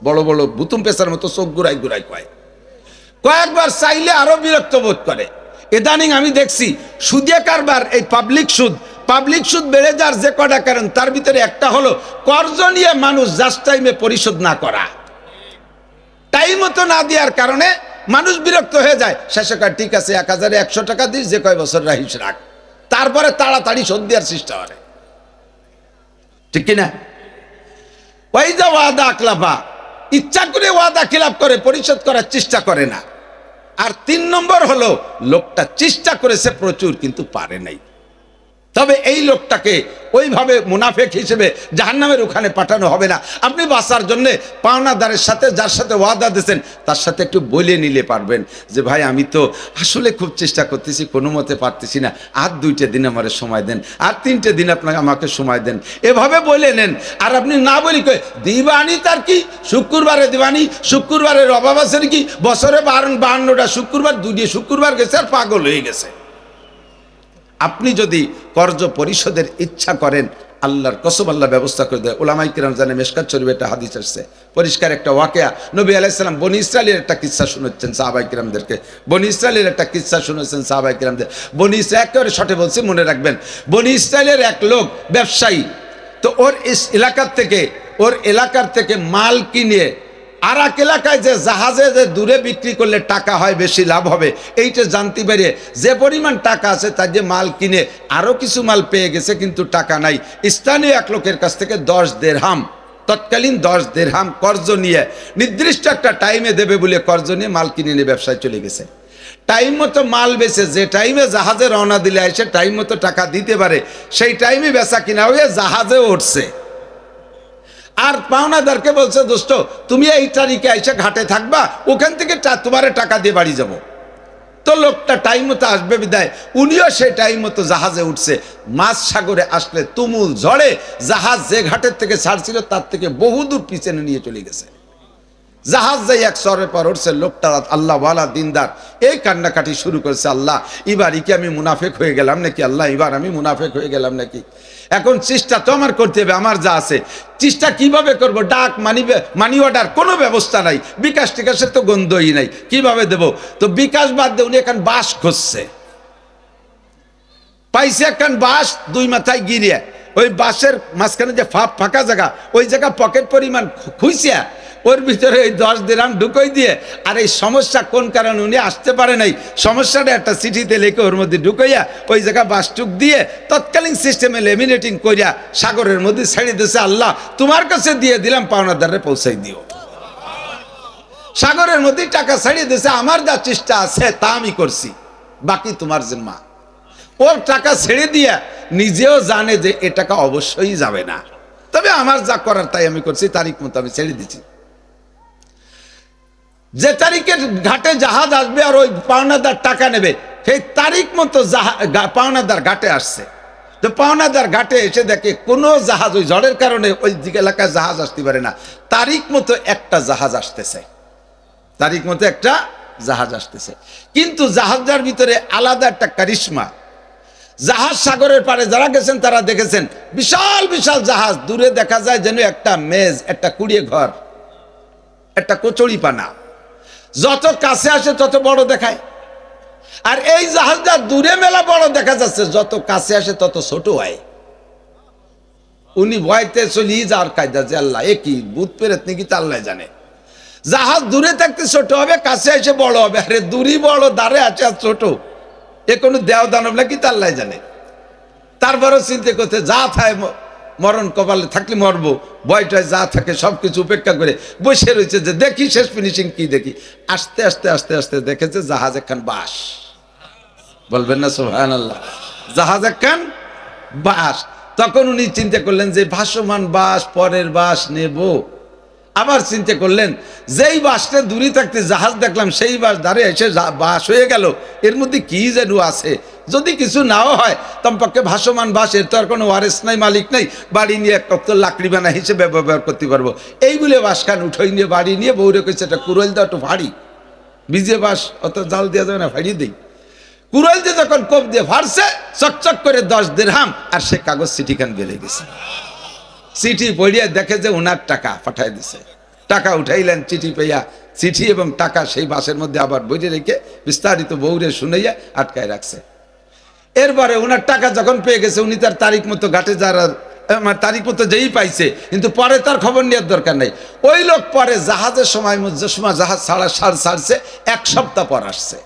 বড় বড় বুতুম পেশার মতো চোখ ঘুরাই ঘুরাই কয়। কয়েকবার চাইলে আরো বিরক্ত বোধ করে। ইদানিং আমি দেখছি সুদে কারবার, এই পাবলিক সুদ বেড়ে যার যে কটা কারণ, তার ভিতরে একটা হলো কর্জ নিয়ে মানুষ জাস্ট টাইমে পরিশোধ না করা। টাইম মতো না দেওয়ার কারণে মানুষ বিরক্ত হয়ে যায়। শেষে কয় ঠিক আছে 1100 টাকা দিস, যে কয় বছর রাখিস রাখ, তারপরে তাড়াতাড়ি শোধ দেওয়ার চেষ্টা করে, ঠিক কিনা? ওয়াইদা ওয়াদা আখলাফা, ইচ্ছা করে ওয়াদা খিলাফ করে, পরিশোধ করার চেষ্টা করে না। আর 3 নম্বর হলো লোকটা চেষ্টা করেছে প্রচুর কিন্তু পারে নাই। তবে এই লোকটাকে ওইভাবে মুনাফিক হিসেবে জাহান্নামের ওখানে পাঠানো হবে না। আপনি বাঁচার জন্য পাওনাদারের সাথে, যার সাথে ওয়াদা দিয়েছেন তার সাথে একটু বলে নিলে পারবেন যে ভাই আমি তো আসলে খুব চেষ্টা করতেছি, কোনো মতে পারতেছি না, আর 2টা দিন আমার সময় দেন, আর 3টে দিন আপনাকে আমাকে সময় দেন, এভাবে বলে নেন। আর আপনি না বলি কই দিবানি, তার কি শুক্রবারে দিবানি, শুক্রবারের অভাব আছে নাকি? বছরে 52টা শুক্রবার, 2 শুক্রবার গেছে আর পাগল হয়ে গেছে। আপনি যদি কর্জ পরিশোধের ইচ্ছা করেন, আল্লাহর কসম আল্লাহ ব্যবস্থা করে দেয়। উলামায়ে কিরাম জানে, মেশকাত শরীফে একটা হাদিস আসছে, পরিষ্কার একটা ওয়াকিয়া। নবী আলাইহিস সালাম বনি ইসরাইলের একটা কিচ্ছা শুনাচ্ছেন সাহাবায়ে কিরামদেরকে, বনি ইসরাইলের একটা কিচ্ছা শুনেছেন সাহাবায়ে কিরামদের। বনি ইসরাইল একেবারে শর্টে বলছি, মনে রাখবেন। বনি ইসরাইলের এক লোক ব্যবসায়ী, তো ওর এলাকার থেকে মাল কিনে আর এক এলাকায় যে জাহাজে যে দূরে বিক্রি করলে টাকা হয়, বেশি লাভ হবে, এইটা জানতে পেরে যে পরিমাণ টাকা আছে তার যে মাল কিনে আরো কিছু মাল পেয়ে গেছে, কিন্তু টাকা নাই। স্থানীয় এক লোকের কাছ থেকে 10 দিরহাম, তৎকালীন 10 দিরহাম কর্জ নিয়ে, নির্দিষ্ট একটা টাইমে দেবে বলে কর্জ নিয়ে মাল কিনে নিয়ে ব্যবসায় চলে গেছে। টাইম মতো মাল বেচে যে টাইমে জাহাজে রওনা দিলে এসে টাইম মতো টাকা দিতে পারে, সেই টাইমে বেচা কিনা হয়ে জাহাজে উঠছে। আর পাওনাদারকে বলছে, দোস্ত তুমি এই তারিখে এসে ঘাটে থাকবা, ওখান থেকে তোমারে টাকা দিয়ে বাড়ি যাব। তো লোকটা টাইম মতো আসবে বিদায়, উনিও সেই টাইম মতো জাহাজে উঠছে। মাঝ সাগরে আসলে তুমুল ঝড়ে জাহাজ যে ঘাটের থেকে ছাড়ছিল তার থেকে বহুদূর পিছনে নিয়ে চলে গেছে। জাহাজ যাই এক সরের পর উঠছে। লোকটা আল্লাহ ওয়ালা দিনদার এই কান্নাকাটি শুরু করেছে, আল্লাহ এবারই কি আমি মুনাফেক হয়ে গেলাম নাকি, আল্লাহ এবার আমি মুনাফেক হয়ে গেলাম নাকি। এখন চেষ্টা তো আমার করতে হবে, আমার যা আছে চেষ্টা কিভাবে করব, ডাক মানি অর্ডার কোনো ব্যবস্থা নাই, বিকাশ টিকাশের তো গন্ধই নাই, কিভাবে দেব। তো বিকাশ বাদ দিয়ে উনি এখন বাস খুঁজছে, পাইছে একখান বাস, দুই মাথায় গিরিয়ে ওই বাসের মাঝখানে যে ফাঁকা জায়গা, ওই জায়গা পকেট পরিমাণ খুঁজছে, ওর ভিতরে ওই 10 দিরহাম ঢুকোই দিয়ে, আর এই সমস্যা কোন কারণে উনি আসতে পারে নাই, সমস্যাটা একটা চিঠিতে লিখে ওর মধ্যে ঢুকাইয়া ওই জায়গা বাসটুক দিয়ে তৎকালীন সিস্টেমে লেমিনেটিং করিয়া সাগরের মধ্যে ছেড়ে দিয়েছে। আল্লাহ তোমার কাছে দিয়ে দিলাম, পাওনাদারে পৌঁছাই দিও। সাগরের মধ্যে টাকা ছাড়িয়ে দিয়েছে, আমার যা চেষ্টা আছে তা আমি করছি, বাকি তোমার জিম্মা। ওর টাকা ছেড়ে দিয়া নিজেও জানে যে এ টাকা অবশ্যই যাবে না, তবে আমার যা করার তাই আমি করছি, তারিখ মতো আমি ছেড়ে দিচ্ছি। যে তারিখে ঘাটে জাহাজ আসবে আর ওই পাওনাদার টাকা নেবে, সেই তারিখ মতো পাওনাদার ঘাটে আসছে। তো পাওনাদার ঘাটে এসে দেখে কোনো জাহাজ, ওই ঝড়ের কারণে ওই দিকে এলাকায় জাহাজ আসতে পারে না, তারিখ মতো একটা জাহাজ আসতেছে, তারিখ মতো একটা জাহাজ আসতেছে। কিন্তু জাহাজটার ভিতরে আলাদা একটা কারিশমা। জাহাজ সাগরের পারে যারা গেছেন তারা দেখেছেন, বিশাল বিশাল জাহাজ, দূরে দেখা যায় যেন একটা মেজ, একটা কুড়িয়ে ঘর, একটা কচুরি পানা, যত কাছে আসে তত বড় দেখায়। আর এই জাহাজটা দূরে মেলা বড় দেখা যাচ্ছে, যত কাছে আসে তত ছোট হয়। উনি ভয়তে চলিয়ে যাওয়ার কায়দা, যে আল্লাহ এ কি ভূত প্রেত নাকি, তা আল্লাহ জানে। জাহাজ দূরে থাকতে ছোট হবে, কাছে এসে বড় হবে। আরে দূরই বড়, দাঁড়ে আছে আর ছোট, এ কোনো দেও দানব নাকি, তা আল্লাহ জানে। তারপরও চিন্তা করতে, যা থায় মরণ কপালে থাকলে মরবো, ভয়টায় যা থাকে সবকিছু উপেক্ষা করে বসে রয়েছে, যে দেখি শেষ ফিনিশিং কি দেখি। আস্তে আস্তে আস্তে আস্তে দেখেছে জাহাজ একখান বাস। বলবেন না সুবহানাল্লাহ, জাহাজ একখান বাস। তখন উনি চিন্তা করলেন যে ভাসমান বাস, পরের বাস নেব। আবার চিন্তা করলেন যেই বাসটা দূরে থাকতে জাহাজ দেখলাম, সেই বাস দাঁড়িয়ে এসে বাস হয়ে গেল, এর মধ্যে কি যেন আছে, যদি কিছু নাও হয় তমপক্ষে ভাসমান বাস, এর তো আর কোনো ওয়ারেস নাই, মালিক নাই, বাড়ি নিয়ে কত লাকড়ি বানা হিসেবে ব্যবহার করতে পারবো। এইগুলো বাসখান উঠাই নিয়ে বাড়ি নিয়ে বউরে কইছে, এটা কুড়াল দাও একটু ভারী, ভিজে বাস অত জাল দেওয়া যাবে না, ভাড়িয়ে দিই। কুড়াল দিয়ে যখন কোপ দিয়ে ফাড়ছে, চকচক করে 10 দিরহাম, আর সে কাগজ চিঠিখান বেরিয়ে গেছে। চিঠি পড়িয়া দেখে যে ওনার টাকা পাঠাই দিছে। টাকা উঠাইলেন, চিঠি পেয়া, চিঠি এবং টাকা সেই বাসের মধ্যে আবার বইয়ে রেখে বিস্তারিত বউরে শুনাইয়া আটকায় রাখছে। এরপরে ওনার টাকা যখন পেয়ে গেছে, উনি তার তারিখ মতো ঘাটে যারা তারিখ মতো যেই পাইছে, কিন্তু পরে তার খবর নেওয়ার দরকার নাই। ওই লোক পরে জাহাজের সময় জাহাজ ছাড়ছে 1 সপ্তাহ পর আসছে,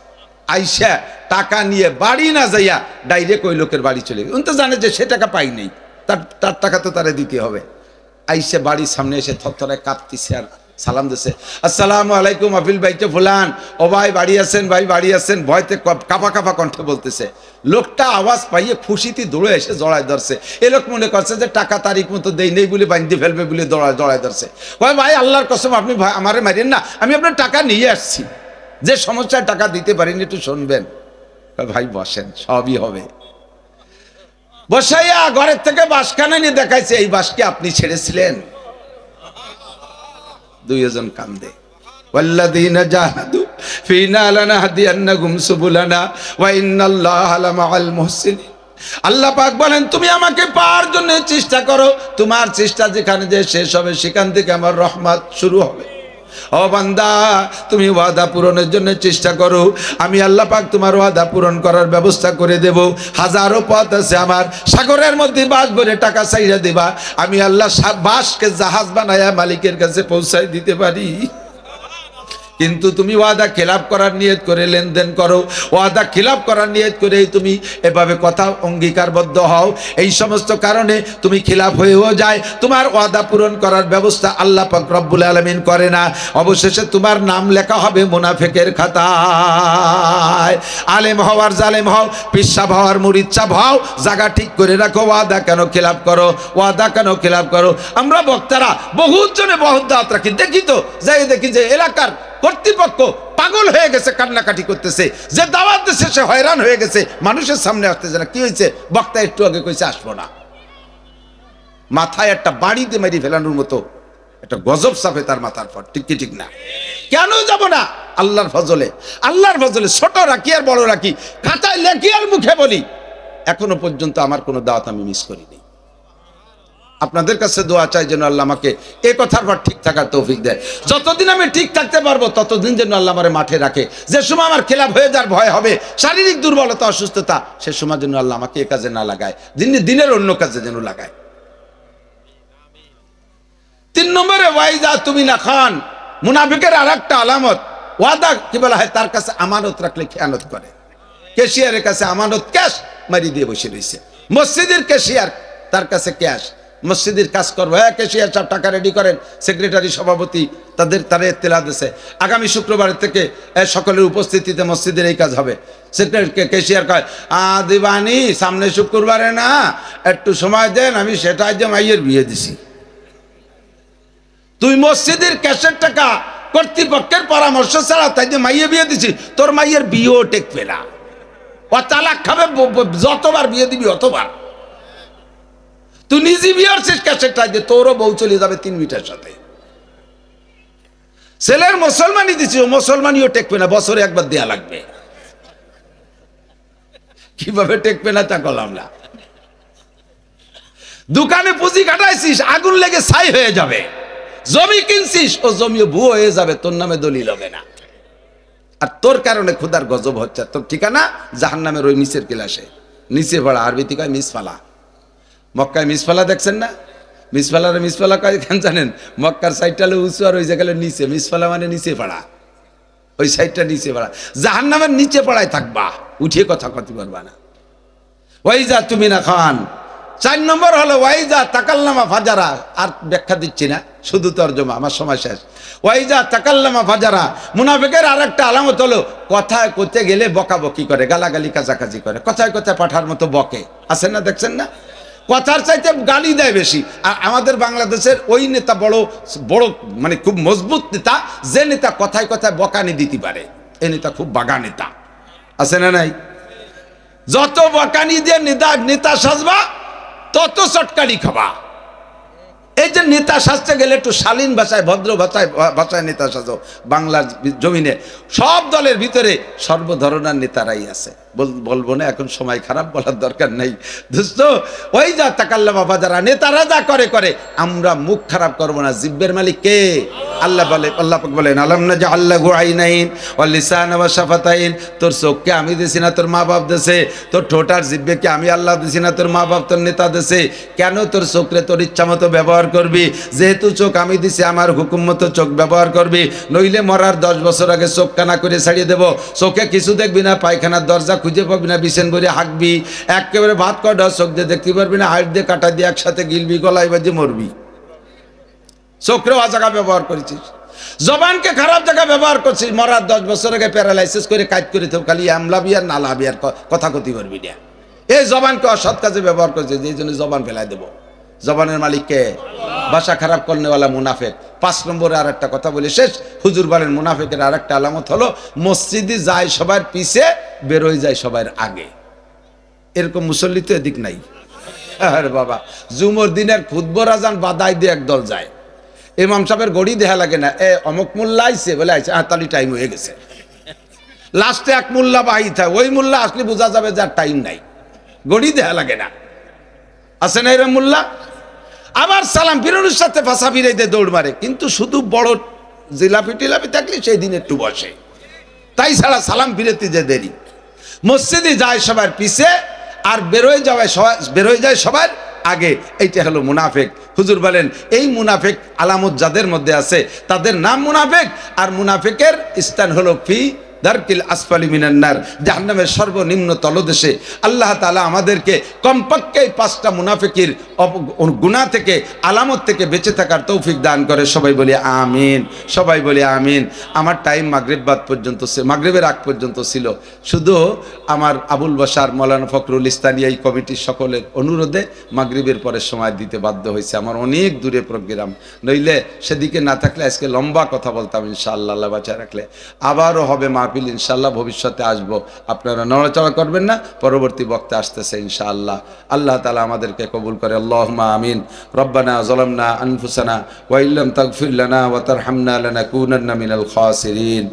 আইসা টাকা নিয়ে বাড়ি না যাইয়া ডাইরেক্ট ওই লোকের বাড়ি চলে গেছে। উনি তো জানে যে সে টাকা পাই নাই, তার টাকা তো তারা দিতে হবে। আইসে বাড়ির সামনে এসে থরথরায় কাঁপতিছে আর সালাম দিছে, আসসালামু আলাইকুম আফিল ভাইতে ফুলান, ও ভাই বাড়ি আছেন, ভাই বাড়ি আছেন, ভয়তে কাঁপা কাঁপা কণ্ঠে বলতেছে। লোকটা আওয়াজ পাইয়ে খুশিতে দৌড়ে এসে জড়ায় ধরছে। এ লোক মনে করছে যে টাকা তারিখ মতো দেই নেই বলে বাঁধতে ফেলবে বলে জড়ায় ধরছে। ভাই আল্লাহর কসম আপনি আমারে মারেন না, আমি আপনার টাকা নিয়ে আসছি, যে সমস্যায় টাকা দিতে পারিনি একটু শুনবেন। ভাই বসেন, সবই হবে। বসাইয়া ঘরের থেকে বাসখানা নিয়ে দেখাইছে, এই বাস কি আপনি ছেড়েছিলেন? দুইজন কান্দে, ওয়াল্লাযীনা জাহাদু ফীনা লানাহদিয়ান্নাহুম সুবুলানা ওয়া ইন্নাল্লাহা লামাআল মুহসিনিন। আল্লাহ পাক বলেন, তুমি আমাকে পাওয়ার জন্য চেষ্টা করো, তোমার চেষ্টা যেখানে যে শেষ হবে সেখান থেকে আমার রহমত শুরু হবে। ও বান্দা, তুমি ওয়াদা পূরণের জন্য চেষ্টা করো, আমি আল্লাহ পাক তোমার ওয়াদা পূরণ করার ব্যবস্থা করে দেব। হাজারো পথ আছে আমার, সাগরের মধ্যে বাস ভরে টাকা চাইরা দেবা, আমি আল্লাহ বাসকে জাহাজ বানায়া মালিকের কাছে পৌঁছাই দিতে পারি। কিন্তু তুমি ওয়াদা খিলাফ করার নিয়ত করে লেনদেন করো, ওয়াদা খিলাফ করার নিয়ত করেই তুমি এভাবে কথা অঙ্গীকারবদ্ধ হও, এই সমস্ত কারণে তুমি খিলাফ হয়েও যায়, তোমার ওয়াদা পূরণ করার ব্যবস্থা আল্লাহ পাক রব্বুল আলামিন করে না। অবশেষে তোমার নাম লেখা হবে মুনাফিকের খাতায়। আলেম হও আর জালেম হও, পিসাব হও আর মুরিদ সাহেব হও, জায়গা ঠিক করে রাখো। ওয়াদা কেন খিলাফ করো, ওয়াদা কেন খিলাফ করো? আমরা বক্তারা বহুত জনে বহুত দাওয়াত রাখি, দেখি তো যাই দেখি যে এলাকার কর্তৃপক্ষ পাগল হয়ে গেছে, কান্নাকাটি করতেছে, যে দাওয়াত দিচ্ছে সে হয়রান হয়ে গেছে, মানুষের সামনে আসতেছে না। কি হয়েছে? বক্তা একটু আগে কইছে আসবো না। মাথায় একটা বাড়িতে মেরি ফেলানোর মতো একটা গজব চাপে তার মাথার পর, ঠিক কি ঠিক না? কেন যাব না? আল্লাহর ফজলে, আল্লাহর ফজলে ছোট রাখি আর বড় রাখি, খাতায় লেখি আর মুখে বলি, এখনো পর্যন্ত আমার কোনো দাওয়াত আমি মিস করিনি। আপনাদের কাছে দোয়া চাই যেন আল্লাহ আমাকে এই কথার পর ঠিক থাকার তৌফিক দেয়। যতদিন আমি ঠিক থাকতে পারবো ততদিন যেন আল্লাহ আমার মাঠে রাখে। যে সময় আমার খেলাফ হয়ে যাওয়ার ভয় হবে, শারীরিক দুর্বলতা, অসুস্থতা, সে সময় যেন আল্লাহ আমাকে এ কাজে না লাগায়, দিনের অন্য কাজে যেন লাগায়। 3 নম্বরে ওয়াইজা তুমি না খান, মুনাফিকের আর একটা আলামত, ওয়াদা কি বলা হয়, তার কাছে আমানত রাখলে খেয়ানত করে। ক্যাশিয়ারের কাছে আমানত ক্যাশ মারি দিয়ে বসে রয়েছে। মসজিদের ক্যাশিয়ার, তার কাছে ক্যাশ, মসজিদের কাজ করবো, হ্যাঁ ক্যাশিয়ার সব টাকা রেডি করেন, সেক্রেটারি সভাপতি তারা এত্তেলা দিয়েছে আগামী শুক্রবার থেকে সকলের উপস্থিতিতে মসজিদের এই কাজ হবে। সেক্রেটারি ক্যাশিয়ার কয় দিবানি সামনে শুক্রবারে না, একটু সময় দেন, আমি সেটাই যে মাইয়ের বিয়ে দিছি। তুই মসজিদের ক্যাশের টাকা কর্তৃপক্ষের পরামর্শ ছাড়া তাই যে মাইয়ে বিয়ে দিছি, তোর মাইয়ের বিয়েও টেকবে না। ও তালাক খাবে, যতবার বিয়ে দিবি অতবার। তুই নিজে বিয়ে হচ্ছিস ক্যাশের টাই দিয়ে, তোরও বউ চলে যাবে 3 মিটার সাথে। ছেলের মুসলমানি দিছি, ও মুসলমানিও টেকবে না, বছরে একবার দেয়া লাগবে। কিভাবে টেকবে না তা করলাম না। দোকানে পুঁজি কাটাইছিস, আগুন লেগে ছাই হয়ে যাবে। জমি কিনছিস, ও জমিও ভুয়ো হয়ে যাবে, তোর নামে দলিল হবে না। আর তোর কারণে ক্ষুধার গজব হচ্ছে। তোর ঠিকানা জাহান্নামের ওই নিচের ক্লাসে, নিচে পড়া, আরবিতে কয় মিসফালা। মক্কায় মিসফালা দেখছেন না? মিসফালার মিসফালা কয় কেন জানেন? মক্কার সাইডটা হলো উঁচু আর ওই জায়গায় নিচে। মিসফালা মানে নিচে পড়া, ওই সাইডটা নিচে পড়া। জাহান্নামের নিচে পড়ায় থাকবা, উঠিয়ে কথা কতি পারবা না। ওয়াইজা তুমি না খান। 4 নম্বর হলো ওয়াইজা তাকাল্লামা ফাজারা। আর ব্যাখ্যা দিচ্ছি না, শুধু তরজমা, আমার সময় শেষ। ওয়াইজা তাকাল্লামা ফাজারা, মুনাফিকের আর একটা আলামত হলো কথায় করতে গেলে বকাবকি করে, গালাগালি কাজাকাজি করে, কথায় কথায় পাঠার মতো বকে। আছেন না, দেখছেন না? কথার চাইতে গালি দেয় বেশি। আর আমাদের বাংলাদেশের ওই নেতা বড় বড় মানে খুব মজবুত নেতা, যে নেতা কথায় কথায় বকানি দিতে পারে, এই নেতা খুব বাগা নেতা। আছে না নাই? যত বকানি দিয়ে নেতা সাজবা তত চটকারি খাবা। এই যে নেতা সাজতে গেলে একটু শালীন ভাষায়, ভদ্র ভাষায় নেতা সাজো। বাংলার জমিনে সব দলের ভিতরে সর্বধরনের নেতারাই আছে, বলবো না, এখন সময় খারাপ, বলার দরকার নেই দোস্ত। ওই যা তাকাল্লামা বাজারা, নেতারা যা করে করে, আমরা মুখ খারাপ করবো না। জিব্বের মালিক কে? আল্লাহ বলে, আল্লাহ পাক বলেন আলাম নাজআল্লাহু আইনাইন ওয়া লিসানা ওয়া শাফাতাইন। তোর চোখকে আমি দিছি না, তোর মা বাপ দিছে। তোর ঠোঁটার জিব্বেকে আমি আল্লাহ দিছি না, তোর মা বাপ তোর নেতা দিছে। কেন তোর চোখরে তোর ইচ্ছা মতো ব্যবহার করবি? যেহেতু চোখ আমি দিছি, আমার হুকুম মতো চোখ ব্যবহার করবি, নইলে মরার 10 বছর আগে চোখ কানা করে ছাড়িয়ে দেবো। চোখে কিছু দেখবি না, পায়খানার দরজা খুঁজে পাবি না, বিছান ভরে হাঁকবি, একেবারে ভাত কটা চোখ দিয়ে দেখতে পারবি না, হাইট দিয়ে কাটা দিয়ে একসাথে গিলবি, গলায় বাজে মরবি। চোখরেও জায়গা ব্যবহার করেছিস, জবানকে খারাপ জায়গা ব্যবহার করছিস। মরার 10 বছর আগে প্যারালাইসিস করে কাজ করে তো খালি আমলাবি আর নালাবি আর কথা কথি পারবি না। এই জবানকে অসৎ কাজে ব্যবহার করছিস, এই জন্য জবান ফেলাই দেবো। জবানের মালিককে? ভাষা খারাপ করনেওয়ালা মুনাফেক। 5 নম্বরে আর একটা কথা বলে শেষ। হুজুর বলেন মুনাফেকের আর একটা আলামত হলো মসজিদে যায় সবার পিছে, বেরোয় যায় সবার আগে। এরকম মুসল্লি তো এদিক নাই। আরে বাবা, জুমর দিনের খুতবা আজান বাদাই দিয়ে একদল যায়, ইমাম সাহেবের গড়ি দেখা লাগে না, অমুক মোল্লা আইছে বলে আইছে, তাহলে টাইম হয়ে গেছে। লাস্টে এক মোল্লা বাহি থাকে, ওই মোল্লা আসলে বোঝা যাবে যার টাইম নাই, গড়ি দেখা লাগে না। আছে না এরম মোল্লা? আবার সালাম ফিরানোর সাথে ভাষা ফিরাই দিয়ে দৌড় মারে, কিন্তু শুধু বড় জিলাপি টিলাপি থাকলে সেই দিন একটু বসে, তাই ছাড়া সালাম ফিরাতে যে দেরি। মসজিদে যায় সবার পিছে আর বেরোয় যায় সবার আগে। এইটা হলো মুনাফেক। হুজুর বলেন এই মুনাফিক আলামত যাদের মধ্যে আছে তাদের নাম মুনাফিক, আর মুনাফিকের স্থান হলো ফি দারকিল আসফালি মিনান নার, জাহান্নামের সর্বনিম্ন তলদেশে। আল্লাহ তাআলা আমাদেরকে কমপক্ষে 5টা মুনাফিকের গুনাহ থেকে, আলামত থেকে বেঁচে থাকার তৌফিক দান করে। সবাই বলি আমিন, সবাই বলি আমিন। আমার টাইম মাগরিব বাদ পর্যন্ত, মাগরিবের আগ পর্যন্ত ছিল। শুধু আমার আবুল বাশার, মাওলানা ফখরুল ইসলামী এই কমিটির সকলের অনুরোধে মাগরিবের পরে সময় দিতে বাধ্য হয়েছে। আমার অনেক দূরে প্রোগ্রাম, নইলে সেদিকে না থাকলে আজকে লম্বা কথা বলতাম। ইনশাআল্লাহ আল্লাহ বাঁচায় রাখলে আবারও হবে মাহফিল ইনশাআল্লাহ, ভবিষ্যতে আসবো। আপনারা নড়াচড়া করবেন না, পরবর্তী বক্তা আসতেছে ইনশাআল্লাহ। আল্লাহ তাআলা আমাদেরকে কবুল করে। আল্লাহুম্মা আমিন। রব্বানা যালামনা আনফুসানা ওয়া ইল্লাম তাগফির লানা ওয়া তারহামনা লানাকুনান্না মিনাল খাসিরিন।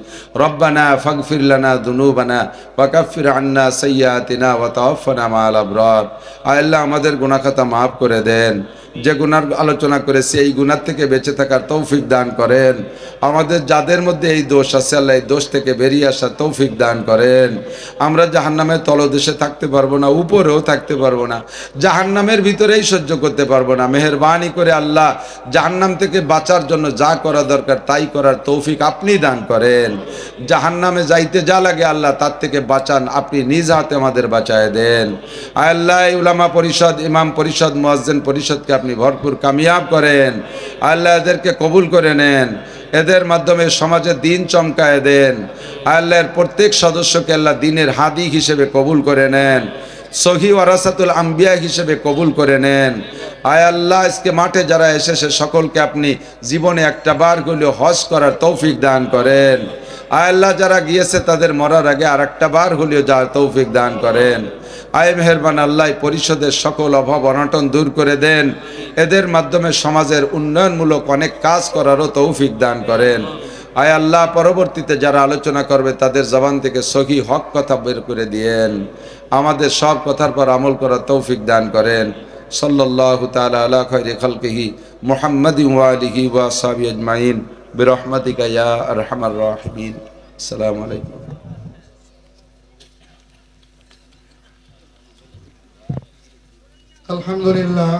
রব্বানা ফাগফির লানা যুনুবানা ওয়া কাফির আন্না সাইয়্যাতিনা ওয়া তাওয়াফানা মাআল আবরার। আল্লাহ আমাদের গুনাহ খাতা মাফ করে দেন। যে গুনার আলোচনা করেছি এই গুনার থেকে বেঁচে থাকার তৌফিক দান করেন। আমাদের যাদের মধ্যে এই দোষ আছে আল্লাহ এই দোষ থেকে বেরিয়ে আসার তৌফিক দান করেন। আমরা জাহান্নামের তলদেশে থাকতে পারবো না, উপরেও থাকতে পারবো না, জাহান্নামের ভিতরেই সহ্য করতে পারবো না। মেহেরবানি করে আল্লাহ জাহান্নাম থেকে বাঁচার জন্য যা করা দরকার তাই করার তৌফিক আপনি দান করেন। জাহান্নামে যাইতে যা লাগে আল্লাহ তার থেকে বাঁচান, আপনি নিজ হাতে আমাদের বাঁচায় দেন। আল্লাহ উলামা পরিষদ, ইমাম পরিষদ, মুয়াজ্জিন পরিষদকে আপনি ভরপুর কামিয়াব করেন। আল্লাহ এদেরকে কবুল করে নেন, এদের মাধ্যমে সমাজে দিন চমকায় দেন। আল্লাহর প্রত্যেক সদস্যকে আল্লাহ দিনের হাদি হিসেবে কবুল করে নেন, সহি ওয়ারাসাতুল আম্বিয়া হিসেবে কবুল করে নেন। আয় আল্লাহ আজকে মাঠে যারা এসেছে সকলকে আপনি জীবনে একটা বার হলেও হজ করার তৌফিক দান করেন। আয় আল্লাহ যারা গিয়েছে তাদের মরার আগে আর একটা বার হলেও যাওয়ার তৌফিক দান করেন। আয় মেহেরবান আল্লাহ পরিষদের সকল অভাব অনটন দূর করে দেন, এদের মাধ্যমে সমাজের উন্নয়নমূলক অনেক কাজ করারও তৌফিক দান করেন। আয় আল্লাহ পরবর্তীতে যারা আলোচনা করবে তাদের জবান থেকে সহি হক কথা বের করে দিয়েন, আমাদের সব কথার পর আমল করার তৌফিক দান করেন। সাল্লাল্লাহু তাআলা আলা খায়রি খালকিহি মুহাম্মাদিন ওয়া আলিহি ওয়া আসহাবিহি আজমাইন বিরহমাতিকা ইয়া আরহামার রাহিমিন। আসসালামু আলাইকুম। আলহামদুলিল্লাহ।